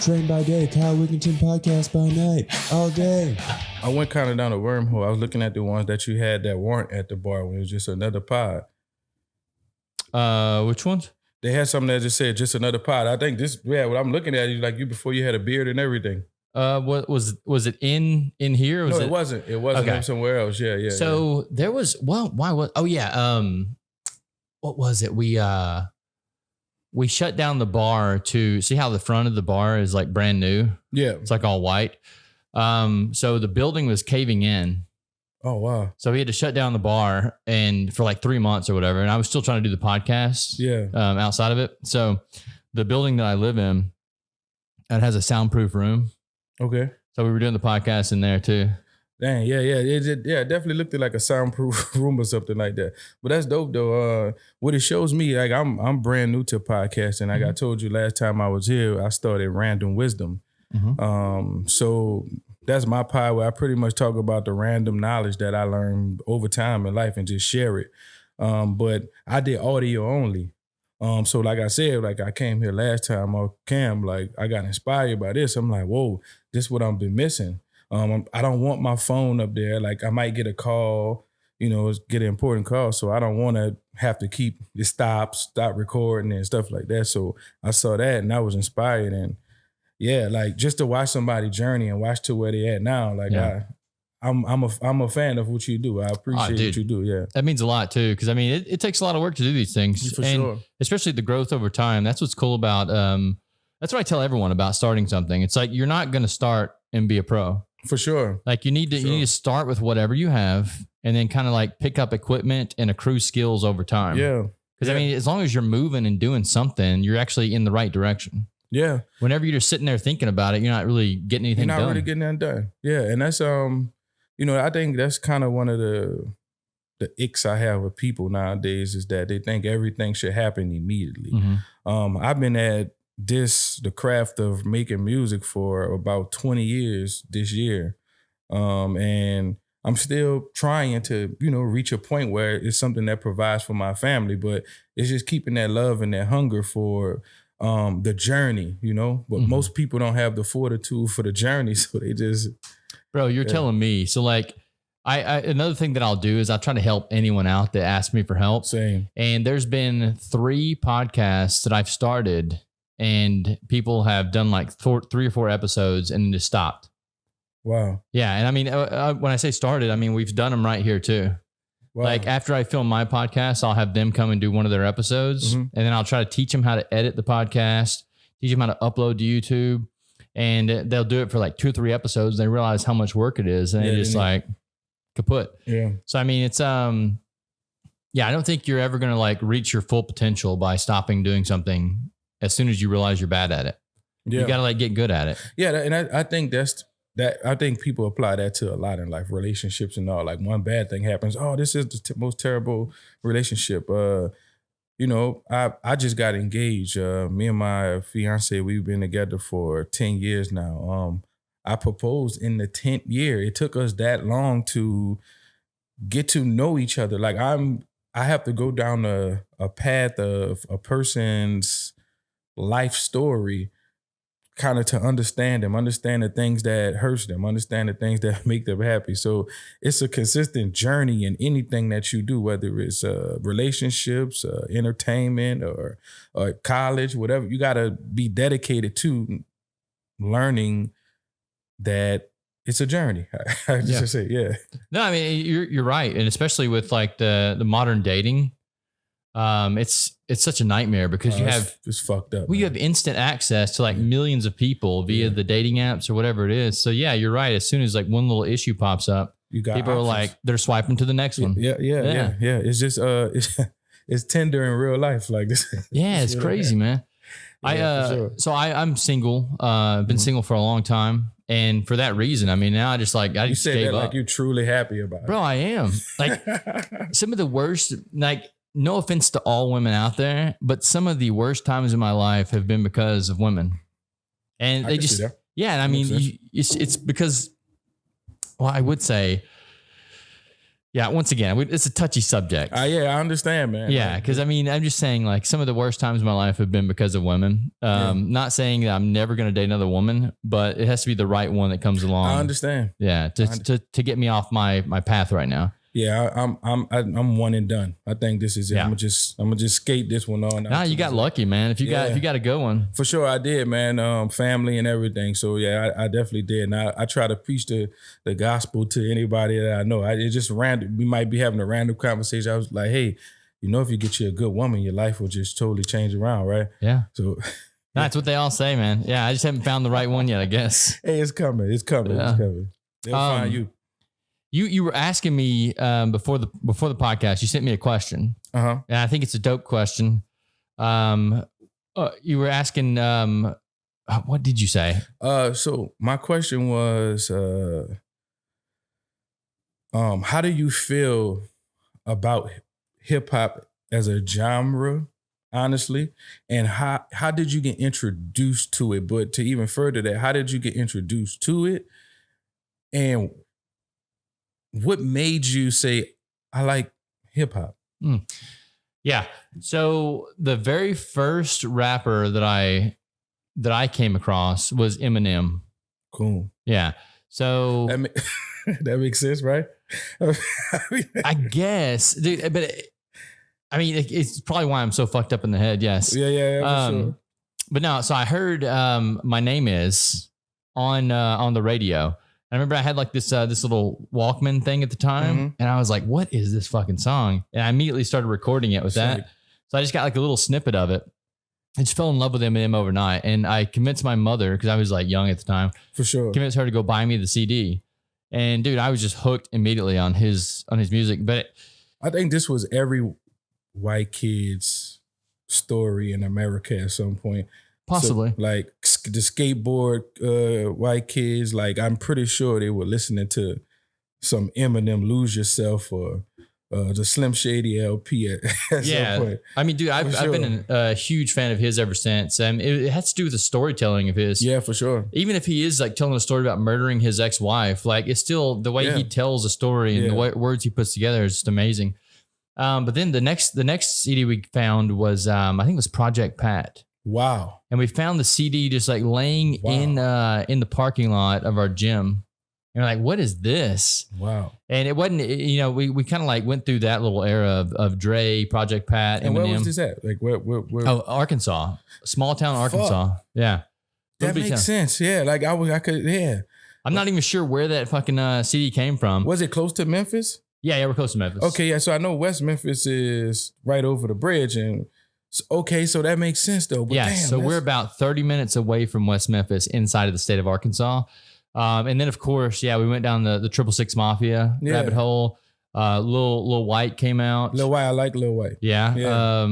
Train by day, Kyle Wigginton podcast by night, all day. I went kind of down a wormhole. I was looking at the ones that you had that weren't at the bar when it was just another pod. Which ones? They had something that just said just another pod. I think this, yeah, what I'm looking at is like you before you had a beard and everything. What was it in here? Or was no, it wasn't. It wasn't. Okay. It was somewhere else. Yeah. So there was, well, why was, oh yeah. What was it? We shut down the bar to see how the front of the bar is like brand new. Yeah. It's like all white. So the building was caving in. Oh, wow. So we had to shut down the bar and for like 3 months or whatever. And I was still trying to do the podcast. Yeah. Outside of it. So the building that I live in, it has a soundproof room. Okay. So we were doing the podcast in there too. Dang, yeah. It definitely looked like a soundproof room or something like that. But that's dope though. What it shows me, like I'm brand new to podcasting. Like I told you last time I was here, I started Random Wisdom. So that's my pod where I pretty much talk about the random knowledge that I learned over time in life and just share it. But I did audio only. So like I said, like I came here last time on Cam, like I got inspired by this. I'm like, whoa, this is what I've been missing. I don't want my phone up there. Like I might get a call, get an important call. So I don't want to have to keep it stop recording and stuff like that. So I saw that and I was inspired. And yeah, like just to watch somebody journey and watch to where they at now. Like I'm a fan of what you do. I appreciate what you do. Yeah. That means a lot too. Cause I mean, it takes a lot of work to do these things. For sure. Especially the growth over time. That's what's cool about, that's what I tell everyone about starting something. It's like, you're not going to start and be a pro. For sure. Like you need to start with whatever you have and then kind of like pick up equipment and accrue skills over time. Yeah. Because I mean, as long as you're moving and doing something, you're actually in the right direction. Yeah. Whenever you're just sitting there thinking about it, you're not really getting anything done. You're not really getting that done. Yeah. And that's, I think that's kind of one of the icks I have with people nowadays is that they think everything should happen immediately. I've been at the craft of making music for about 20 years this year. And I'm still trying to, reach a point where it's something that provides for my family, but it's just keeping that love and that hunger for the journey, but most people don't have the fortitude for the journey. So they just, bro, you're telling me. So like, I another thing that I'll do is I'll try to help anyone out that asks me for help. Same. And there's been 3 podcasts that I've started and people have done like 3 or 4 episodes and just stopped. Wow. Yeah. And I mean, when I say started, I mean, we've done them right here too. Wow. Like after I film my podcast, I'll have them come and do one of their episodes and then I'll try to teach them how to edit the podcast, teach them how to upload to YouTube, and they'll do it for like 2 or 3 episodes. And they realize how much work it is. And they just like kaput. Yeah. So, I mean, it's, I don't think you're ever going to like reach your full potential by stopping doing something as soon as you realize you're bad at it. Yeah. You got to like get good at it. Yeah. And I think I think people apply that to a lot in life, relationships and all. Like one bad thing happens. Oh, this is the most terrible relationship. I just got engaged. Me and my fiance, we've been together for 10 years now. I proposed in the 10th year. It took us that long to get to know each other. Like I have to go down a path of a person's life story kind of to understand them, understand the things that hurts them, understand the things that make them happy. So it's a consistent journey in anything that you do, whether it's relationships, entertainment, or college, whatever. You got to be dedicated to learning that it's a journey. I just say, yeah. No, I mean, you're right. And especially with like the modern dating, it's such a nightmare because it's fucked up. You have instant access to like millions of people via the dating apps or whatever it is. So yeah, you're right. As soon as like one little issue pops up, people options. Are like, they're swiping to the next one. Yeah. It's just, it's Tinder in real life like this. Yeah, it's crazy, man. Sure. So I'm single, been single for a long time. And for that reason, I mean, now I just like, I just gave up. Like you're truly happy about it. Bro, I am. Like some of the worst, like, no offense to all women out there, but some of the worst times in my life have been because of women. And they just, and I mean, it's because, well, I would say Yeah, once again, it's a touchy subject. Yeah, I understand, man. Yeah, because I mean, I'm just saying, like, some of the worst times of my life have been because of women. Not saying that I'm never going to date another woman, but it has to be the right one that comes along. I understand. Yeah, to get me off my path right now. Yeah, I'm one and done. I think this is it. Yeah. I'm gonna just skate this one on. Nah, you got lucky, man. If you got a good one. For sure, I did, man. Family and everything. So yeah, I definitely did. And I try to preach the gospel to anybody that I know. It just random. We might be having a random conversation. I was like, hey, if you get you a good woman, your life will just totally change around, right? Yeah. So that's what they all say, man. Yeah, I just haven't found the right one yet, I guess. Hey, it's coming. It's coming. Yeah. It's coming. They'll find you. You were asking me before the podcast. You sent me a question, and I think it's a dope question. You were asking, what did you say? So my question was, how do you feel about hip hop as a genre, honestly, and how did you get introduced to it? But to even further that, how did you get introduced to it, and what made you say, I like hip hop? Yeah. So the very first rapper that I came across was Eminem. Cool. Yeah. So that makes sense, right? I guess, dude, but it's probably why I'm so fucked up in the head. Yes. Yeah. For sure. But no, so I heard My Name Is on the radio. I remember I had like this little Walkman thing at the time, and I was like, what is this fucking song? And I immediately started recording it with that. So I just got like a little snippet of it. I just fell in love with Eminem overnight. And I convinced my mother, because I was like young at the time. For sure. Convinced her to go buy me the CD. And dude, I was just hooked immediately on his music. But I think this was every white kid's story in America at some point. Possibly. So, like the skateboard white kids, like I'm pretty sure they were listening to some Eminem Lose Yourself or the Slim Shady LP at some point. I mean, dude, I've been a huge fan of his ever since. It has to do with the storytelling of his. Yeah, for sure. Even if he is like telling a story about murdering his ex-wife, like it's still the way he tells a story and the words he puts together is just amazing. But then the next CD we found was I think it was Project Pat. Wow. And we found the CD just like laying in the parking lot of our gym. And we're like, what is this? Wow. And it wasn't, we kind of like went through that little era of Dre, Project Pat, and Eminem. where was this at? Like where? Oh, Arkansas. Small town Arkansas. Yeah. That makes sense. Yeah. Like I could, yeah. I'm not even sure where that fucking CD came from. Was it close to Memphis? Yeah, we're close to Memphis. Okay, yeah. So I know West Memphis is right over the bridge, and so that makes sense though. But yeah, so we're about 30 minutes away from West Memphis, inside of the state of Arkansas. And then of course, we went down the 666 Mafia rabbit hole. Lil White came out. Lil White, I like Lil White. Yeah.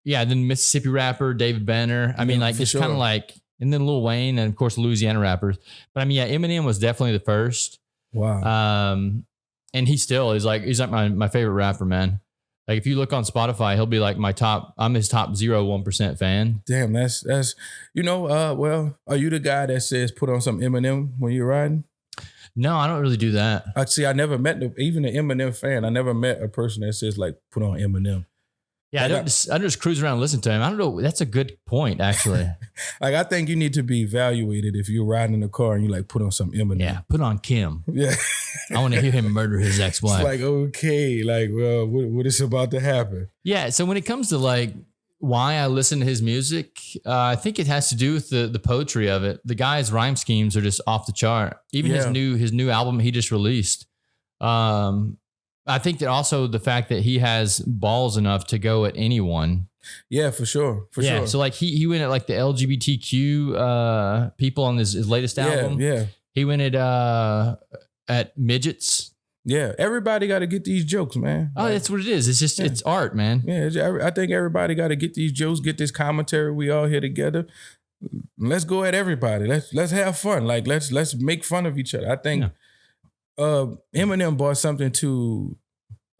Then Mississippi rapper David Banner. I mean, like it's kind of like, and then Lil Wayne, and of course Louisiana rappers. But I mean, Eminem was definitely the first. Wow. And he's like my favorite rapper, man. Like if you look on Spotify, he'll be like I'm his top 0.1% fan. Damn, that's well, are you the guy that says put on some Eminem when you're riding? No, I don't really do that. I never met even an Eminem fan. I never met a person that says like put on Eminem. Yeah, I just cruise around and listen to him. I don't know. That's a good point, actually. Like, I think you need to be evaluated if you're riding in the car and you like put on some Eminem. Yeah, put on Kim. Yeah. I want to hear him murder his ex-wife. It's like, okay, like, well, what is about to happen? Yeah, so when it comes to like why I listen to his music, I think it has to do with the poetry of it. The guy's rhyme schemes are just off the chart. Even his new album he just released. I think that also the fact that he has balls enough to go at anyone. Yeah, for sure. Sure. So like he went at like the LGBTQ people on his latest album. Yeah. He went at midgets. Yeah. Everybody got to get these jokes, man. Oh, that's what it is. It's just it's art, man. Yeah. I think everybody got to get these jokes, get this commentary. We all here together. Let's go at everybody. Let's have fun. Like let's make fun of each other. I think. Yeah. Eminem brought something to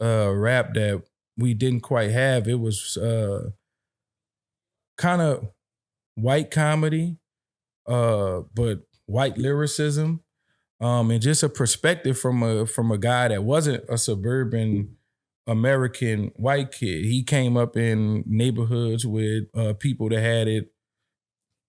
rap that we didn't quite have. It was kind of white comedy, but white lyricism. And just a perspective from a guy that wasn't a suburban American white kid. He came up in neighborhoods with people that had it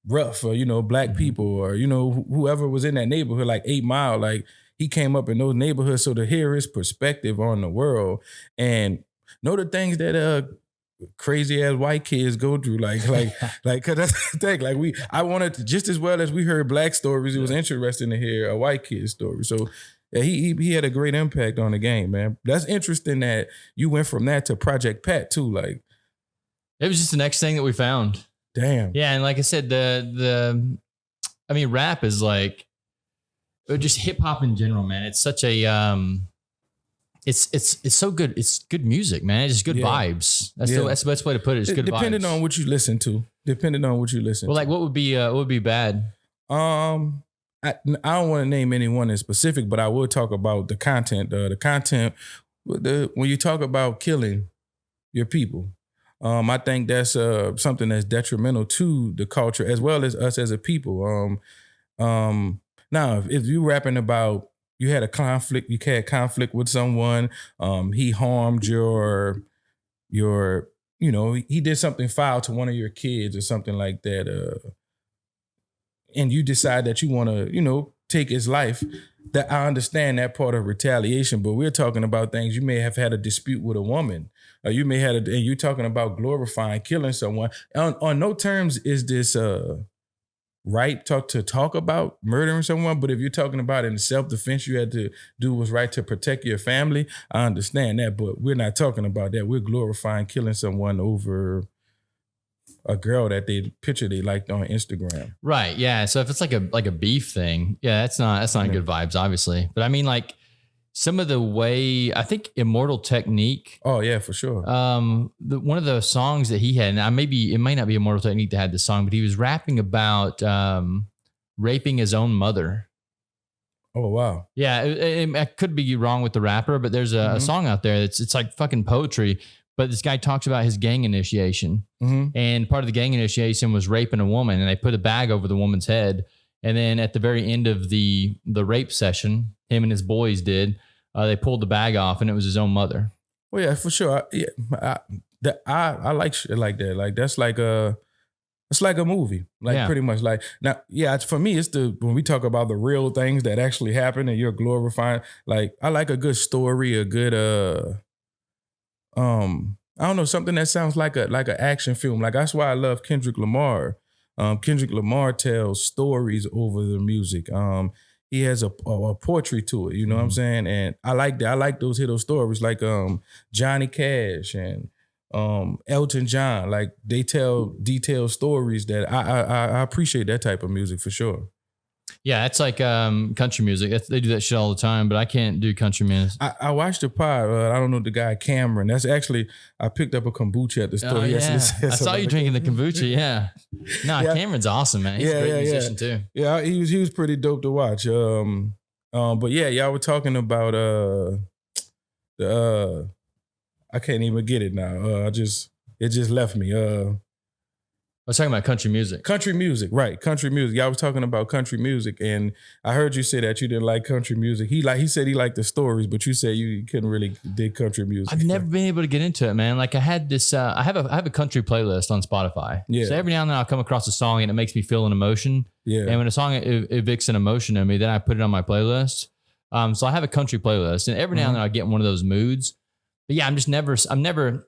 rough, or black people, or whoever was in that neighborhood, like 8 Mile. Like, he ccame up in those neighborhoods, so to hear his perspective on the world and know the things that crazy ass white kids go through, like, cause that's the thing. Like, I wanted to, just as well as we heard black stories, it was interesting to hear a white kid's story. So yeah, he had a great impact on the game, man. That's interesting that you went from that to Project Pat too. Like, it was just the next thing that we found. Damn. Yeah, and like I said, rap is like, just hip hop in general, man. It's such a it's so good. It's good music, man. It's just good vibes. That's the best way to put it. It's good depending vibes. on what you listen to. Well, like, what would be bad? I don't want to name anyone in specific, but I will talk about the content. When you talk about killing your people, I think that's something that's detrimental to the culture as well as us as a people. Now, if you rapping about you had conflict with someone, he harmed he did something foul to one of your kids or something like that, and you decide that you want to, take his life, that I understand that part of retaliation, but we're talking about things you may have had a dispute with a woman, or you may have, and you're talking about glorifying killing someone. On no terms is this right to talk about murdering someone, but if you're talking about in self-defense, you had to do what's right to protect your family, I understand that, but we're not talking about that. We're glorifying killing someone over a girl that they liked on Instagram. Right. Yeah. So if it's like a beef thing, yeah, that's not good vibes, obviously. But I mean, like, some of the way, I think Immortal Technique. Oh yeah, for sure. One of the songs that he had, and it might not be Immortal Technique that had the song, but he was rapping about raping his own mother. Oh wow. Yeah, I could be wrong with the rapper, but there's a song out there it's like fucking poetry. But this guy talks about his gang initiation, and part of the gang initiation was raping a woman, and they put a bag over the woman's head. And then at the very end of the rape session, him and his boys they pulled the bag off, and it was his own mother. Well, yeah, for sure. I like shit like that. Like, that's like it's like a movie, like pretty much. Like, now, yeah, for me, it's when we talk about the real things that actually happen and you're glorifying. Like, I like a good story, a good I don't know, something that sounds like an action film. Like, that's why I love Kendrick Lamar. Kendrick Lamar tells stories over the music. He has a poetry to it, you know what I'm saying? And I like that. I like those stories, like Johnny Cash and Elton John. Like, they tell detailed stories that I appreciate that type of music for sure. Yeah, it's like country music. They do that shit all the time, but I can't do country music. I watched the pod. I don't know the guy Cameron. That's actually, I picked up a kombucha at the store. Oh, yeah. I saw you drinking the kombucha. Yeah. No, yeah. Cameron's awesome, man. He's a great musician too. Yeah, he was pretty dope to watch. But yeah, y'all were talking about I can't even get it now. It just left me. I was talking about country music. Country music, right? Country music. Y'all was talking about country music, and I heard you say that you didn't like country music. He said he liked the stories, but you said you couldn't really dig country music. I've never been able to get into it, man. Like, I had this. I have a country playlist on Spotify. Yeah. So every now and then I'll come across a song and it makes me feel an emotion. Yeah. And when a song evicts an emotion in me, then I put it on my playlist. So I have a country playlist, and every now and then I get in one of those moods. But yeah, I'm never.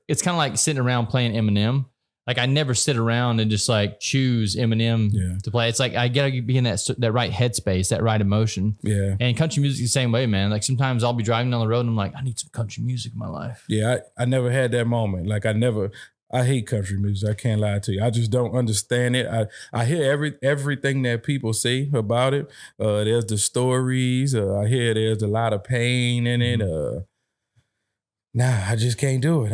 It's kind of like sitting around playing Eminem. Like, I never sit around and just like choose Eminem to play. It's like I gotta be in that right headspace, that right emotion. Yeah. And country music is the same way, man. Like, sometimes I'll be driving down the road and I'm like, I need some country music in my life. Yeah, I never had that moment. Like, I hate country music. I can't lie to you. I just don't understand it. I hear everything that people say about it. There's the stories. I hear there's a lot of pain in it. Nah, I just can't do it.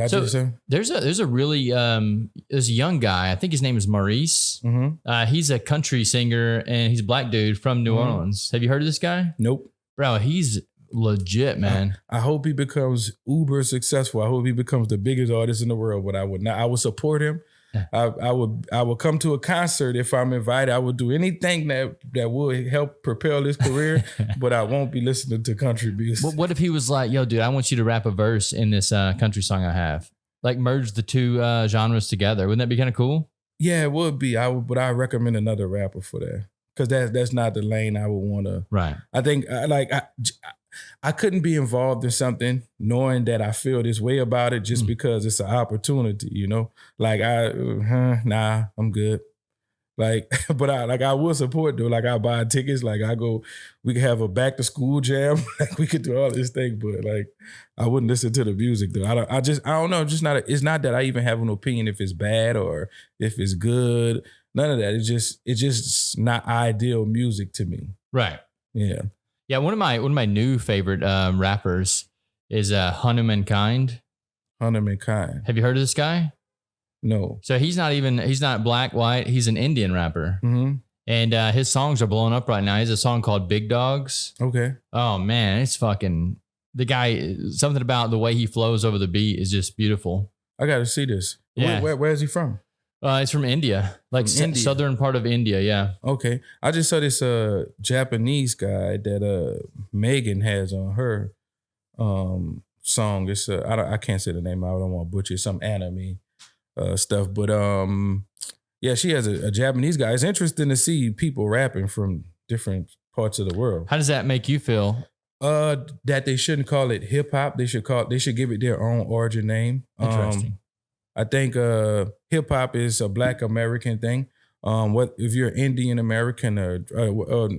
There's a really there's a young guy. I think his name is Maurice. He's a country singer, and he's a black dude from New Orleans. Have you heard of this guy? Nope. Bro, he's legit, man. I hope he becomes uber successful. I hope he becomes the biggest artist in the world. But I would not. I would support him. I would come to a concert if I'm invited. I would do anything that would help propel his career, but I won't be listening to country music. What if he was like, yo, dude, I want you to rap a verse in this country song I have? Like merge the two genres together. Wouldn't that be kind of cool? Yeah, it would be. But I recommend another rapper for that. Because that's not the lane I would want to. Right. I think I couldn't be involved in something knowing that I feel this way about it just because it's an opportunity, you know? Like nah, I'm good. Like, but I will support though. Like I buy tickets, like we could have a back to school jam. Like we could do all this thing, but like I wouldn't listen to the music though. I don't know. It's not that I even have an opinion if it's bad or if it's good. None of that. It's just not ideal music to me. Right. Yeah. Yeah. One of my new favorite rappers is Hunnam Kind. Have you heard of this guy? No. So he's not black, white. He's an Indian rapper. Mm-hmm. And his songs are blowing up right now. He has a song called Big Dogs. Okay. Oh man, it's fucking, the guy, something about the way he flows over the beat is just beautiful. I got to see this. Yeah. Where is he from? It's from India, like India. southern part of India. Yeah. Okay. I just saw this Japanese guy that Megan has on her song. It's I can't say the name. I don't want to butcher it. Some anime stuff, but yeah, she has a Japanese guy. It's interesting to see people rapping from different parts of the world. How does that make you feel? That they shouldn't call it hip hop. They should give it their own origin name. Interesting. I think hip hop is a Black American thing. What if you're Indian American or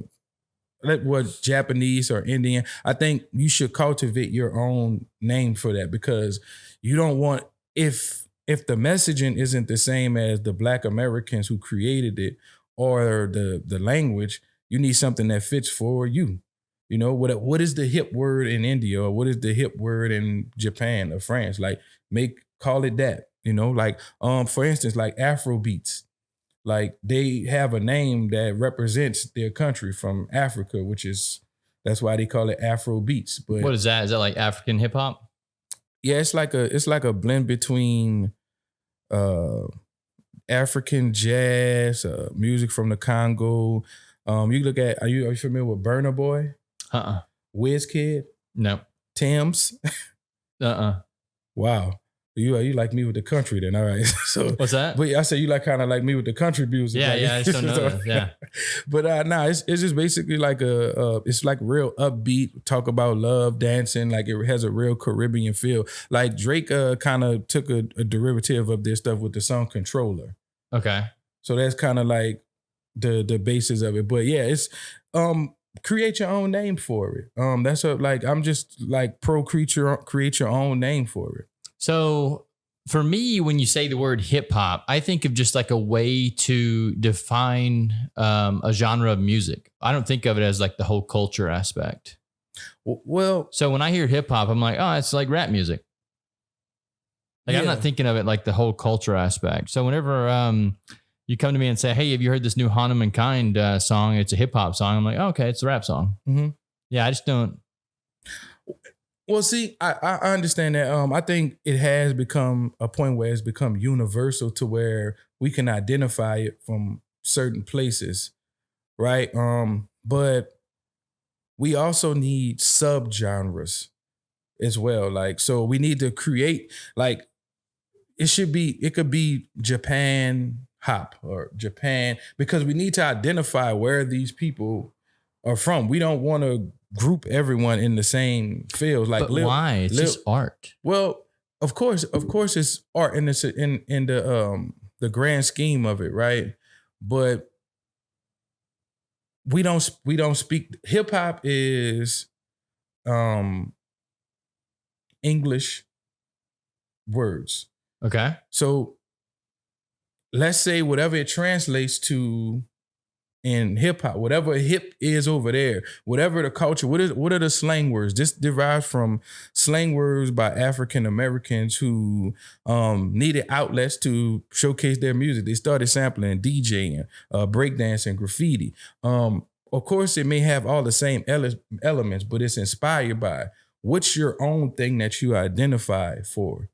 what Japanese or Indian? I think you should cultivate your own name for that because you don't want if the messaging isn't the same as the Black Americans who created it or the language, you need something that fits for you. You know, what is the hip word in India or what is the hip word in Japan or France? Like call it that. You know, like for instance, like Afro beats, like they have a name that represents their country from Africa, that's why they call it Afro beats. But what is that? Is that like African hip hop? Yeah, it's like a blend between African jazz, music from the Congo. You look at are you familiar with Burna Boy? Wizkid? No. Thames? Wow. You like me with the country then, all right. So what's that? But I said you kind of like me with the country music. Yeah, like, I just don't know that. Yeah. But it's just basically like it's like real upbeat, talk about love, dancing, like it has a real Caribbean feel. Like Drake kind of took a derivative of this stuff with the song Controller. Okay. So that's kind of like the basis of it. But yeah, it's create your own name for it. That's I'm just like create your own name for it. So for me, when you say the word hip hop, I think of just like a way to define a genre of music. I don't think of it as like the whole culture aspect. Well, so when I hear hip hop, I'm like, oh, it's like rap music. Like I'm not thinking of it like the whole culture aspect. So whenever you come to me and say, hey, have you heard this new Hunnam Kind song? It's a hip hop song. I'm like, oh, okay, it's a rap song. Mm-hmm. Yeah, I just don't. Well, see, I understand that. I think it has become a point where it's become universal to where we can identify it from certain places, right? But we also need subgenres as well. Like, so we need to create, like, it could be Japan hop or Japan, because we need to identify where these people are from. We don't want to group everyone in the same field. Like, but why? It's just art. Well, of course, it's art in the grand scheme of it, right? But we don't speak. Hip hop is English words. Okay. So let's say whatever it translates to in hip hop, whatever hip is over there, whatever the culture, what are the slang words? This derives from slang words by African Americans who needed outlets to showcase their music. They started sampling, DJing, breakdancing, graffiti. Of course, it may have all the same elements, but it's inspired by what's your own thing that you identify for.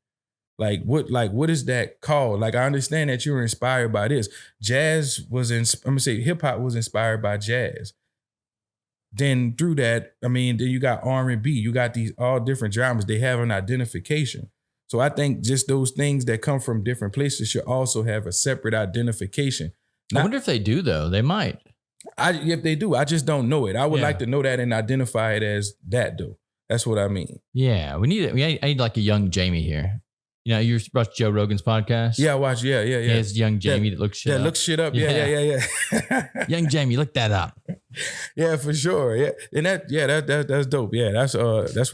What is that called? Like, I understand that you're inspired by this. Hip hop was inspired by jazz. Then through that, then you got R&B. You got these all different genres. They have an identification. So I think just those things that come from different places should also have a separate identification. I wonder if they do, though. They might. If they do, I just don't know it. I would like to know that and identify it as that, though. That's what I mean. Yeah, I need like a young Jamie here. You watch Joe Rogan's podcast? Yeah, I watch. Yeah. It's young Jamie that looks shit up. Yeah, looks shit up. Yeah. Young Jamie, look that up. Yeah, for sure. Yeah, and that's dope. Yeah, that's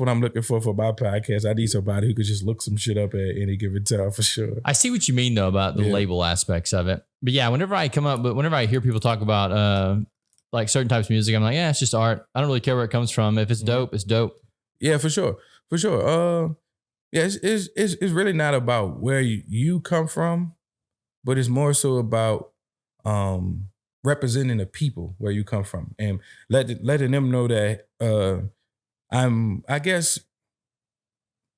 what I'm looking for my podcast. I need somebody who could just look some shit up at any given time for sure. I see what you mean though about the label aspects of it. But yeah, whenever I hear people talk about like certain types of music, I'm like, yeah, it's just art. I don't really care where it comes from. If it's dope, it's dope. Yeah, for sure. Yeah, it's really not about where you come from, but it's more so about representing the people where you come from and letting them know that I'm, I guess,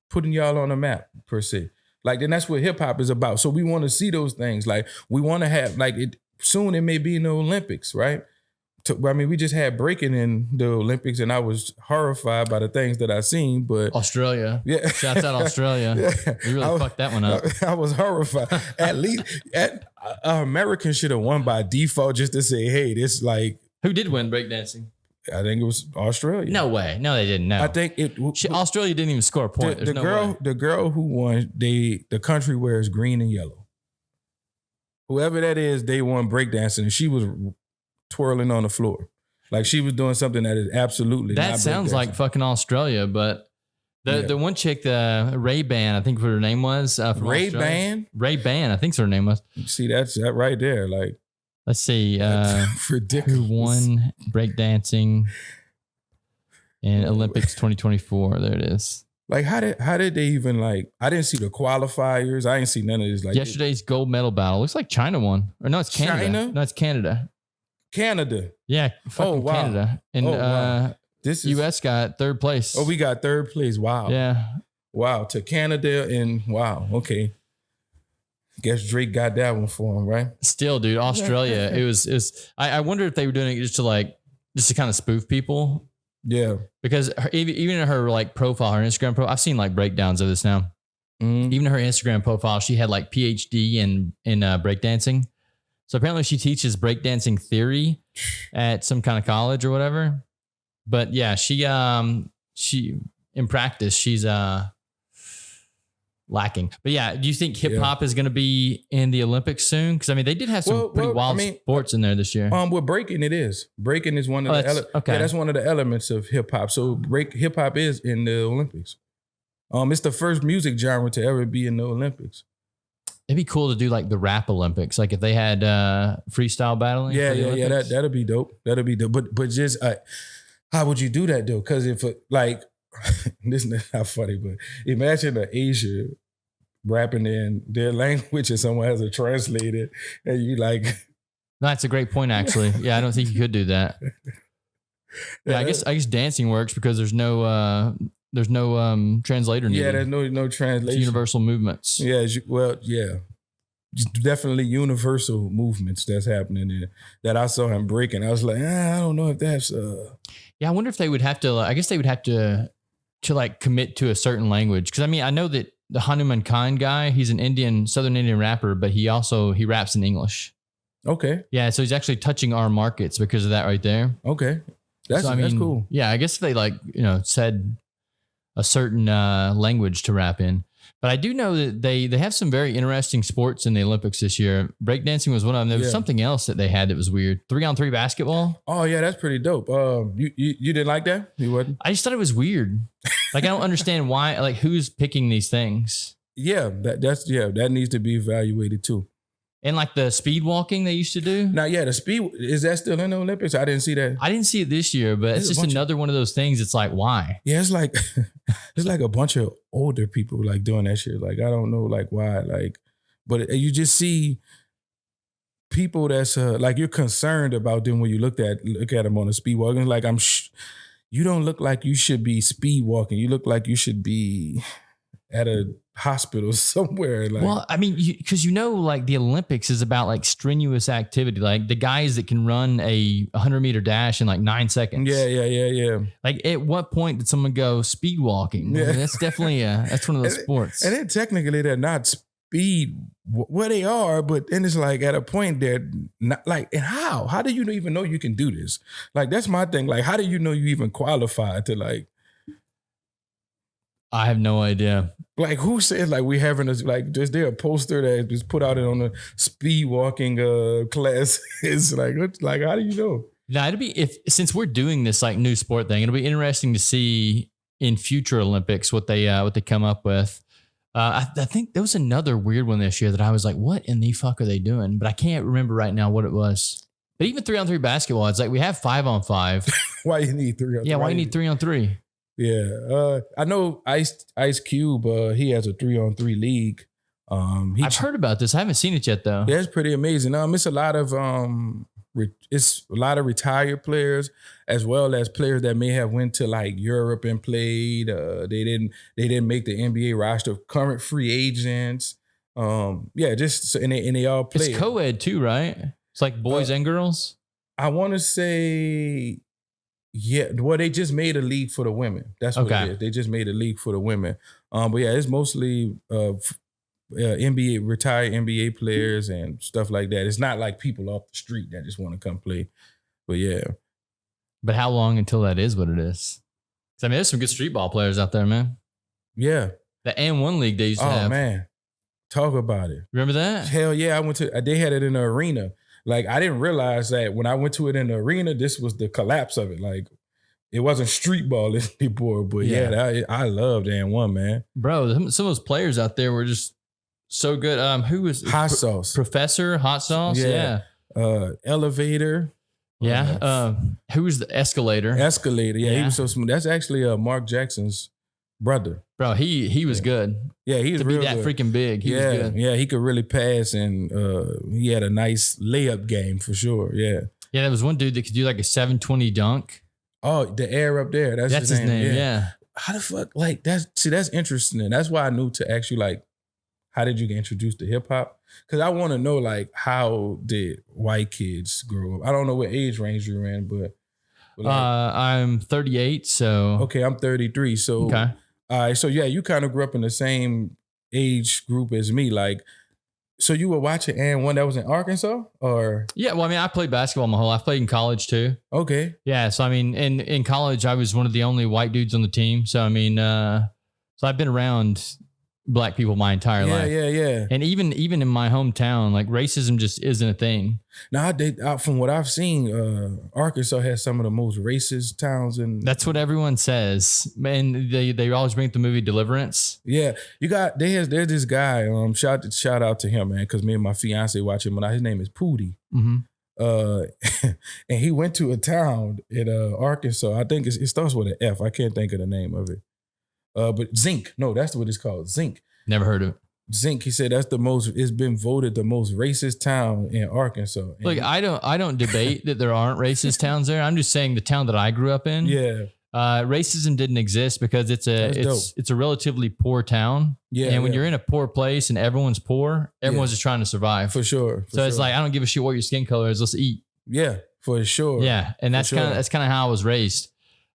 putting y'all on the map per se. Like, then that's what hip hop is about. So we want to see those things. Like, we want to have, like, soon it may be in the Olympics, right? We just had breaking in the Olympics, and I was horrified by the things that I seen. But Australia, shouts out Australia. You really fucked that one up. I was horrified. At least Americans should have won by default, just to say, hey, this like. Who did win breakdancing? I think it was Australia. No way. No, they didn't. No. I think Australia didn't even score a point. The girl who won, the country wears green and yellow. Whoever that is, they won breakdancing, and she was twirling on the floor. Like, she was doing something that is absolutely that not sounds like fucking Australia, but the one chick, the Ray-Ban, I think what her name was. Ray-Ban? Ray-Ban, I think what her name was. See, that's that right there. Like, let's see. Ridiculous. Who won breakdancing in Olympics 2024? There it is. Like, how did they even, like, I didn't see the qualifiers. I didn't see none of this. Like, yesterday's gold medal battle. Looks like China won. Or no, it's Canada. China? No, it's Canada. Yeah, fucking wow. Canada. And wow. This is, US got third place. Oh, we got third place. Wow. Yeah. Wow. To Canada, and wow. Okay. Guess Drake got that one for him, right? Still, dude, Australia. it was. I wonder if they were doing it just to kind of spoof people. Yeah. Because even in her like profile, her Instagram profile, I've seen like breakdowns of this now. Mm-hmm. Even her Instagram profile, she had like PhD in breakdancing. So apparently she teaches breakdancing theory at some kind of college or whatever. But yeah, she in practice, she's lacking. But yeah, do you think hip hop is going to be in the Olympics soon? Because they did have some pretty wild sports in there this year. With breaking, it is. Breaking is one of that's one of the elements of hip hop. So hip hop is in the Olympics. It's the first music genre to ever be in the Olympics. It'd be cool to do like the rap Olympics, like if they had freestyle battling. Yeah. That'd be dope. That'd be dope. But just how would you do that though? Because if this is not funny, but imagine an Asia rapping in their language and someone has to translate it, and you like. That's a great point, actually. Yeah, I don't think you could do that. Yeah, I guess dancing works because there's no translator needed. Yeah, there's no translation. It's universal movements. Yeah, definitely universal movements that's happening there that I saw him breaking. I was like, I don't know if that's. Yeah, I wonder if they would have to. I guess they would have to like commit to a certain language, because I know that the Hanuman Khan guy, he's an Southern Indian rapper, but he raps in English. Okay. Yeah, so he's actually touching our markets because of that right there. Okay, that's cool. Yeah, I guess if they said a certain language to rap in. But I do know that they have some very interesting sports in the Olympics this year. Breakdancing was one of them. There was something else that they had that was weird. 3-on-3 basketball. Oh yeah, that's pretty dope. You didn't like that? You wouldn't? I just thought it was weird. Like, I don't understand why. Like, who's picking these things? Yeah, that needs to be evaluated too. And like the speed walking they used to do. Now, yeah, the speed, is that still in the Olympics? I didn't see that. I didn't see it this year, but it's just another one of those things. It's like, why? Yeah, it's like a bunch of older people like doing that shit. Like, I don't know like why. Like, but you just see people that's like you're concerned about them when you look at them on a speed walk. And like, you don't look like you should be speed walking. You look like you should be at a hospital somewhere. Like, well, I mean, because like the Olympics is about like strenuous activity, like the guys that can run a 100-meter dash in like 9 seconds. Yeah. Like, at what point did someone go speed walking? Yeah. I mean, that's definitely that's one of those sports. And then technically they're not speed where they are, but then it's like at a point they're not like, and how do you even know you can do this? Like, that's my thing. Like, how do you know you even qualify to like, I have no idea. like, who said like we having a like is there a poster that just put out it on the speed walking class? It's like how do you know? Now, since we're doing this like new sport thing, it'll be interesting to see in future Olympics what they come up with. I think there was another weird one this year that I was like, what in the fuck are they doing? But I can't remember right now what it was. But even 3-on-3 basketball, it's like we have 5-on-5. Why you need 3-on-3? Yeah, why you need 3-on-3? Yeah, I know Ice Cube. He has a 3-on-3 league. I've heard about this. I haven't seen it yet though. Yeah, it's pretty amazing. It's a lot of retired players as well as players that may have went to like Europe and played. They didn't make the NBA roster. Current free agents. And they all play. It's co-ed too, right? It's like boys and girls. I want to say. Yeah, well, they just made a league for the women. That's what it is. They just made a league for the women. But yeah, it's mostly NBA retired NBA players and stuff like that. It's not like people off the street that just want to come play. But yeah. But how long until that is what it is? I mean, there's some good street ball players out there, man. Yeah. The N1 league they used to have. Oh man, talk about it. Remember that? Hell yeah, they had it in the arena. Like, I didn't realize that when I went to it in the arena, this was the collapse of it. Like, it wasn't street ball anymore, but I loved N1, man. Bro, some of those players out there were just so good. Who was Hot Sauce? Professor Hot Sauce? Yeah. Elevator. Yeah. Who was the Escalator? Escalator. Yeah, he was so smooth. That's actually Mark Jackson's brother. Bro, he was good. Yeah, he was to real be that good. freaking big. He was good. Yeah, he could really pass, and he had a nice layup game for sure. Yeah. Yeah, there was one dude that could do like a 720 dunk. Oh, the air up there. That's his name. Yeah. How the fuck? Like, that's interesting. And that's why I knew to ask you, like, how did you get introduced to hip hop? Because I want to know, like, how did white kids grow up? I don't know what age range you're in, but like, I'm 38, so okay, I'm 33. So okay. All right, so yeah, you kind of grew up in the same age group as me. Like, so you were watching N1 that was in Arkansas, or? Yeah, well, I mean, I played basketball my whole life. I played in college too. Okay. Yeah, so I mean, in college, I was one of the only white dudes on the team. So I mean, so I've been around black people my entire life. Yeah. And even in my hometown, like racism just isn't a thing. Now, from what I've seen, Arkansas has some of the most racist towns in. That's what everyone says, and they always bring up the movie Deliverance. Yeah, there's this guy. Shout out to him, man, because me and my fiance watch him. His name is Pootie. Mm-hmm. And he went to a town in Arkansas. I think it starts with an F. I can't think of the name of it. But Zinc. No, that's what it's called. Zinc. Never heard of it. Zinc. He said it's been voted the most racist town in Arkansas. And look, I don't debate that there aren't racist towns there. I'm just saying the town that I grew up in. Yeah. Racism didn't exist because it's a relatively poor town. Yeah. And when you're in a poor place and everyone's poor, everyone's just trying to survive. For sure. It's like, I don't give a shit what your skin color is. Let's eat. Yeah, for sure. Yeah. And that's kind of how I was raised.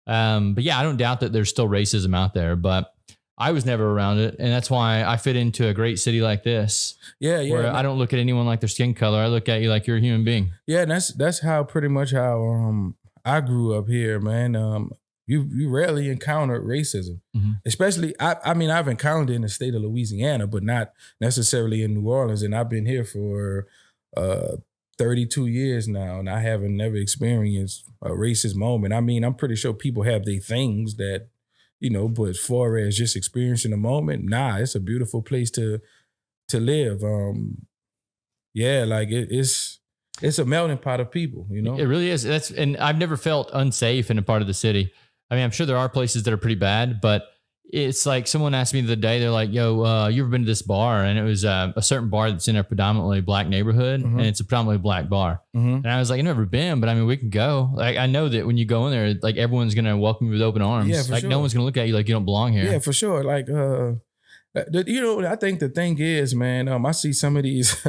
But yeah, I don't doubt that there's still racism out there, but I was never around it. And that's why I fit into a great city like this. Yeah. Where I don't look at anyone like their skin color. I look at you like you're a human being. Yeah. And that's how pretty much how I grew up here, man. You rarely encountered racism, especially, I mean, I've encountered it in the state of Louisiana, but not necessarily in New Orleans. And I've been here for 32 years now, and I haven't never experienced a racist moment. I mean, I'm pretty sure people have their things that, but as far as just experiencing a moment, nah, it's a beautiful place to live. Yeah, like it's a melting pot of people, It really is. And I've never felt unsafe in a part of the city. I mean, I'm sure there are places that are pretty bad, but it's like someone asked me the other day, they're like, yo, you ever been to this bar? And it was a certain bar that's in a predominantly black neighborhood, and it's a predominantly black bar. And I was like, I've never been, but I mean, we can go. Like, I know that when you go in there, like everyone's going to welcome you with open arms. Yeah, for like sure. No one's going to look at you like you don't belong here. Yeah, for sure. Like, You know, I think the thing is, man, I see some of these.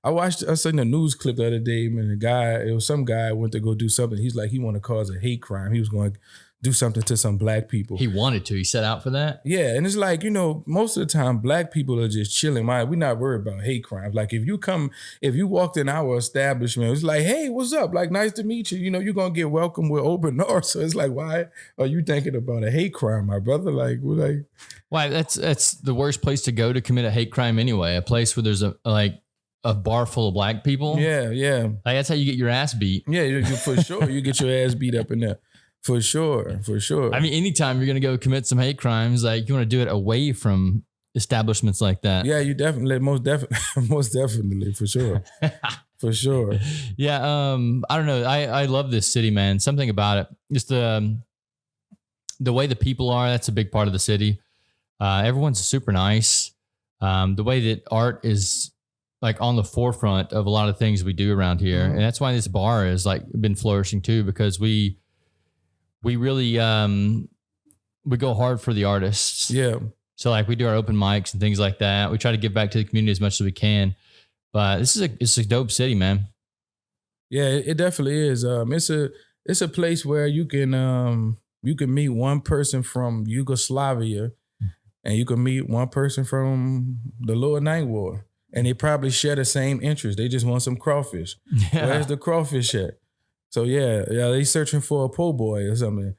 I seen a news clip the other day, man. It was some guy went to go do something. He's like, he want to cause a hate crime. He was going to do something to some black people. He wanted to. He set out for that. Yeah, and it's like, you know, most of the time, black people are just chilling. We're not worried about hate crimes. Like if you walked in our establishment, it's like, hey, what's up? Like, nice to meet you. You know, you're gonna get welcomed with open arms. So it's like, why are you thinking about a hate crime, my brother? Like, why? That's the worst place to go to commit a hate crime anyway. A place where there's a bar full of black people. Yeah. Like that's how you get your ass beat. Yeah, you for sure. You get your ass beat up in there. For sure. I mean, anytime you're going to go commit some hate crimes, like you want to do it away from establishments like that. Yeah, you definitely, most definitely, for sure. For sure. Yeah. I don't know. I love this city, man. Something about it. Just the way the people are, that's a big part of the city. Everyone's super nice. The way that art is like on the forefront of a lot of things we do around here. Mm-hmm. And that's why this bar has like been flourishing too, because we really we go hard for the artists. Yeah. So like we do our open mics and things like that. We try to give back to the community as much as we can. But it's a dope city, man. Yeah, it definitely is. It's a place where you can meet one person from Yugoslavia and you can meet one person from the Lower Ninth Ward. And they probably share the same interests. They just want some crawfish. Yeah. Where's the crawfish at? So yeah, they searching for a po' boy or something,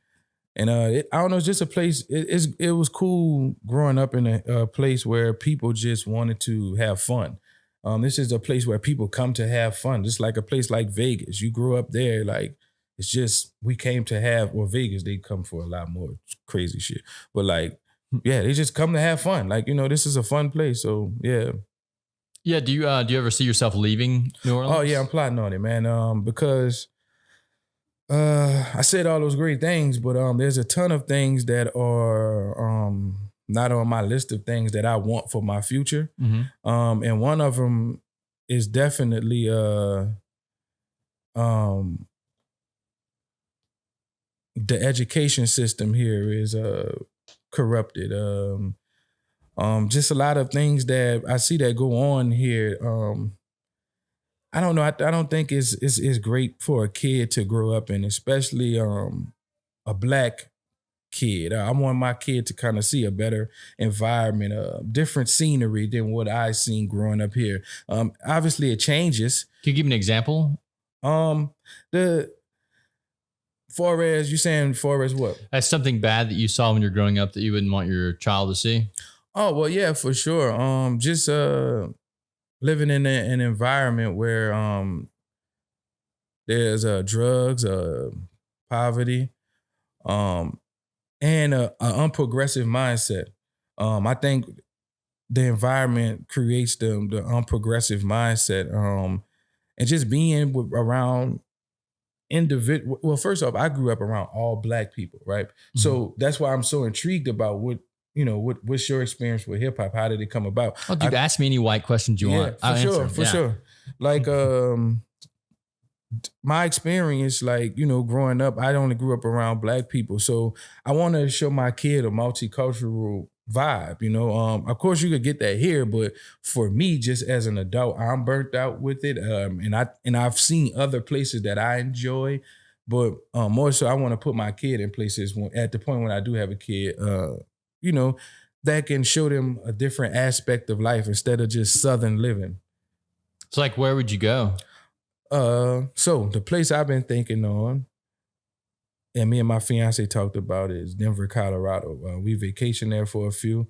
and I don't know. It's just a place. It was cool growing up in a place where people just wanted to have fun. This is a place where people come to have fun. Just like a place like Vegas. You grew up there, like it's just we came to have. Well, Vegas they come for a lot more crazy shit, but like yeah, they just come to have fun. Like you know, this is a fun place. So yeah. Yeah. Do you ever see yourself leaving New Orleans? Oh yeah, I'm plotting on it, man. Because. I said all those great things, but there's a ton of things that are not on my list of things that I want for my future. Mm-hmm. And one of them is definitely the education system here is corrupted. Just a lot of things that I see that go on here. I don't know. I don't think it's great for a kid to grow up in, especially a black kid. I want my kid to kind of see a better environment, different scenery than what I seen growing up here. Obviously, it changes. Can you give me an example? You saying what? That's something bad that you saw when you're growing up that you wouldn't want your child to see? Oh well, yeah, for sure. Just living in an environment where there's drugs, poverty, and an unprogressive mindset. I think the environment creates the unprogressive mindset. And just being around individual. Well, first off, I grew up around all black people, right? Mm-hmm. So that's why I'm so intrigued about what's your experience with hip hop? How did it come about? Oh, dude, ask me any white questions you want. For sure. Like, my experience, like, growing up, I only grew up around black people. So I want to show my kid a multicultural vibe, Of course you could get that here, but for me, just as an adult, I'm burnt out with it. And I've seen other places that I enjoy, but more so I want to put my kid in places at the point when I do have a kid, that can show them a different aspect of life instead of just Southern living. So like, where would you go? So the place I've been thinking on, and me and my fiance talked about is Denver, Colorado. We vacation there for a few.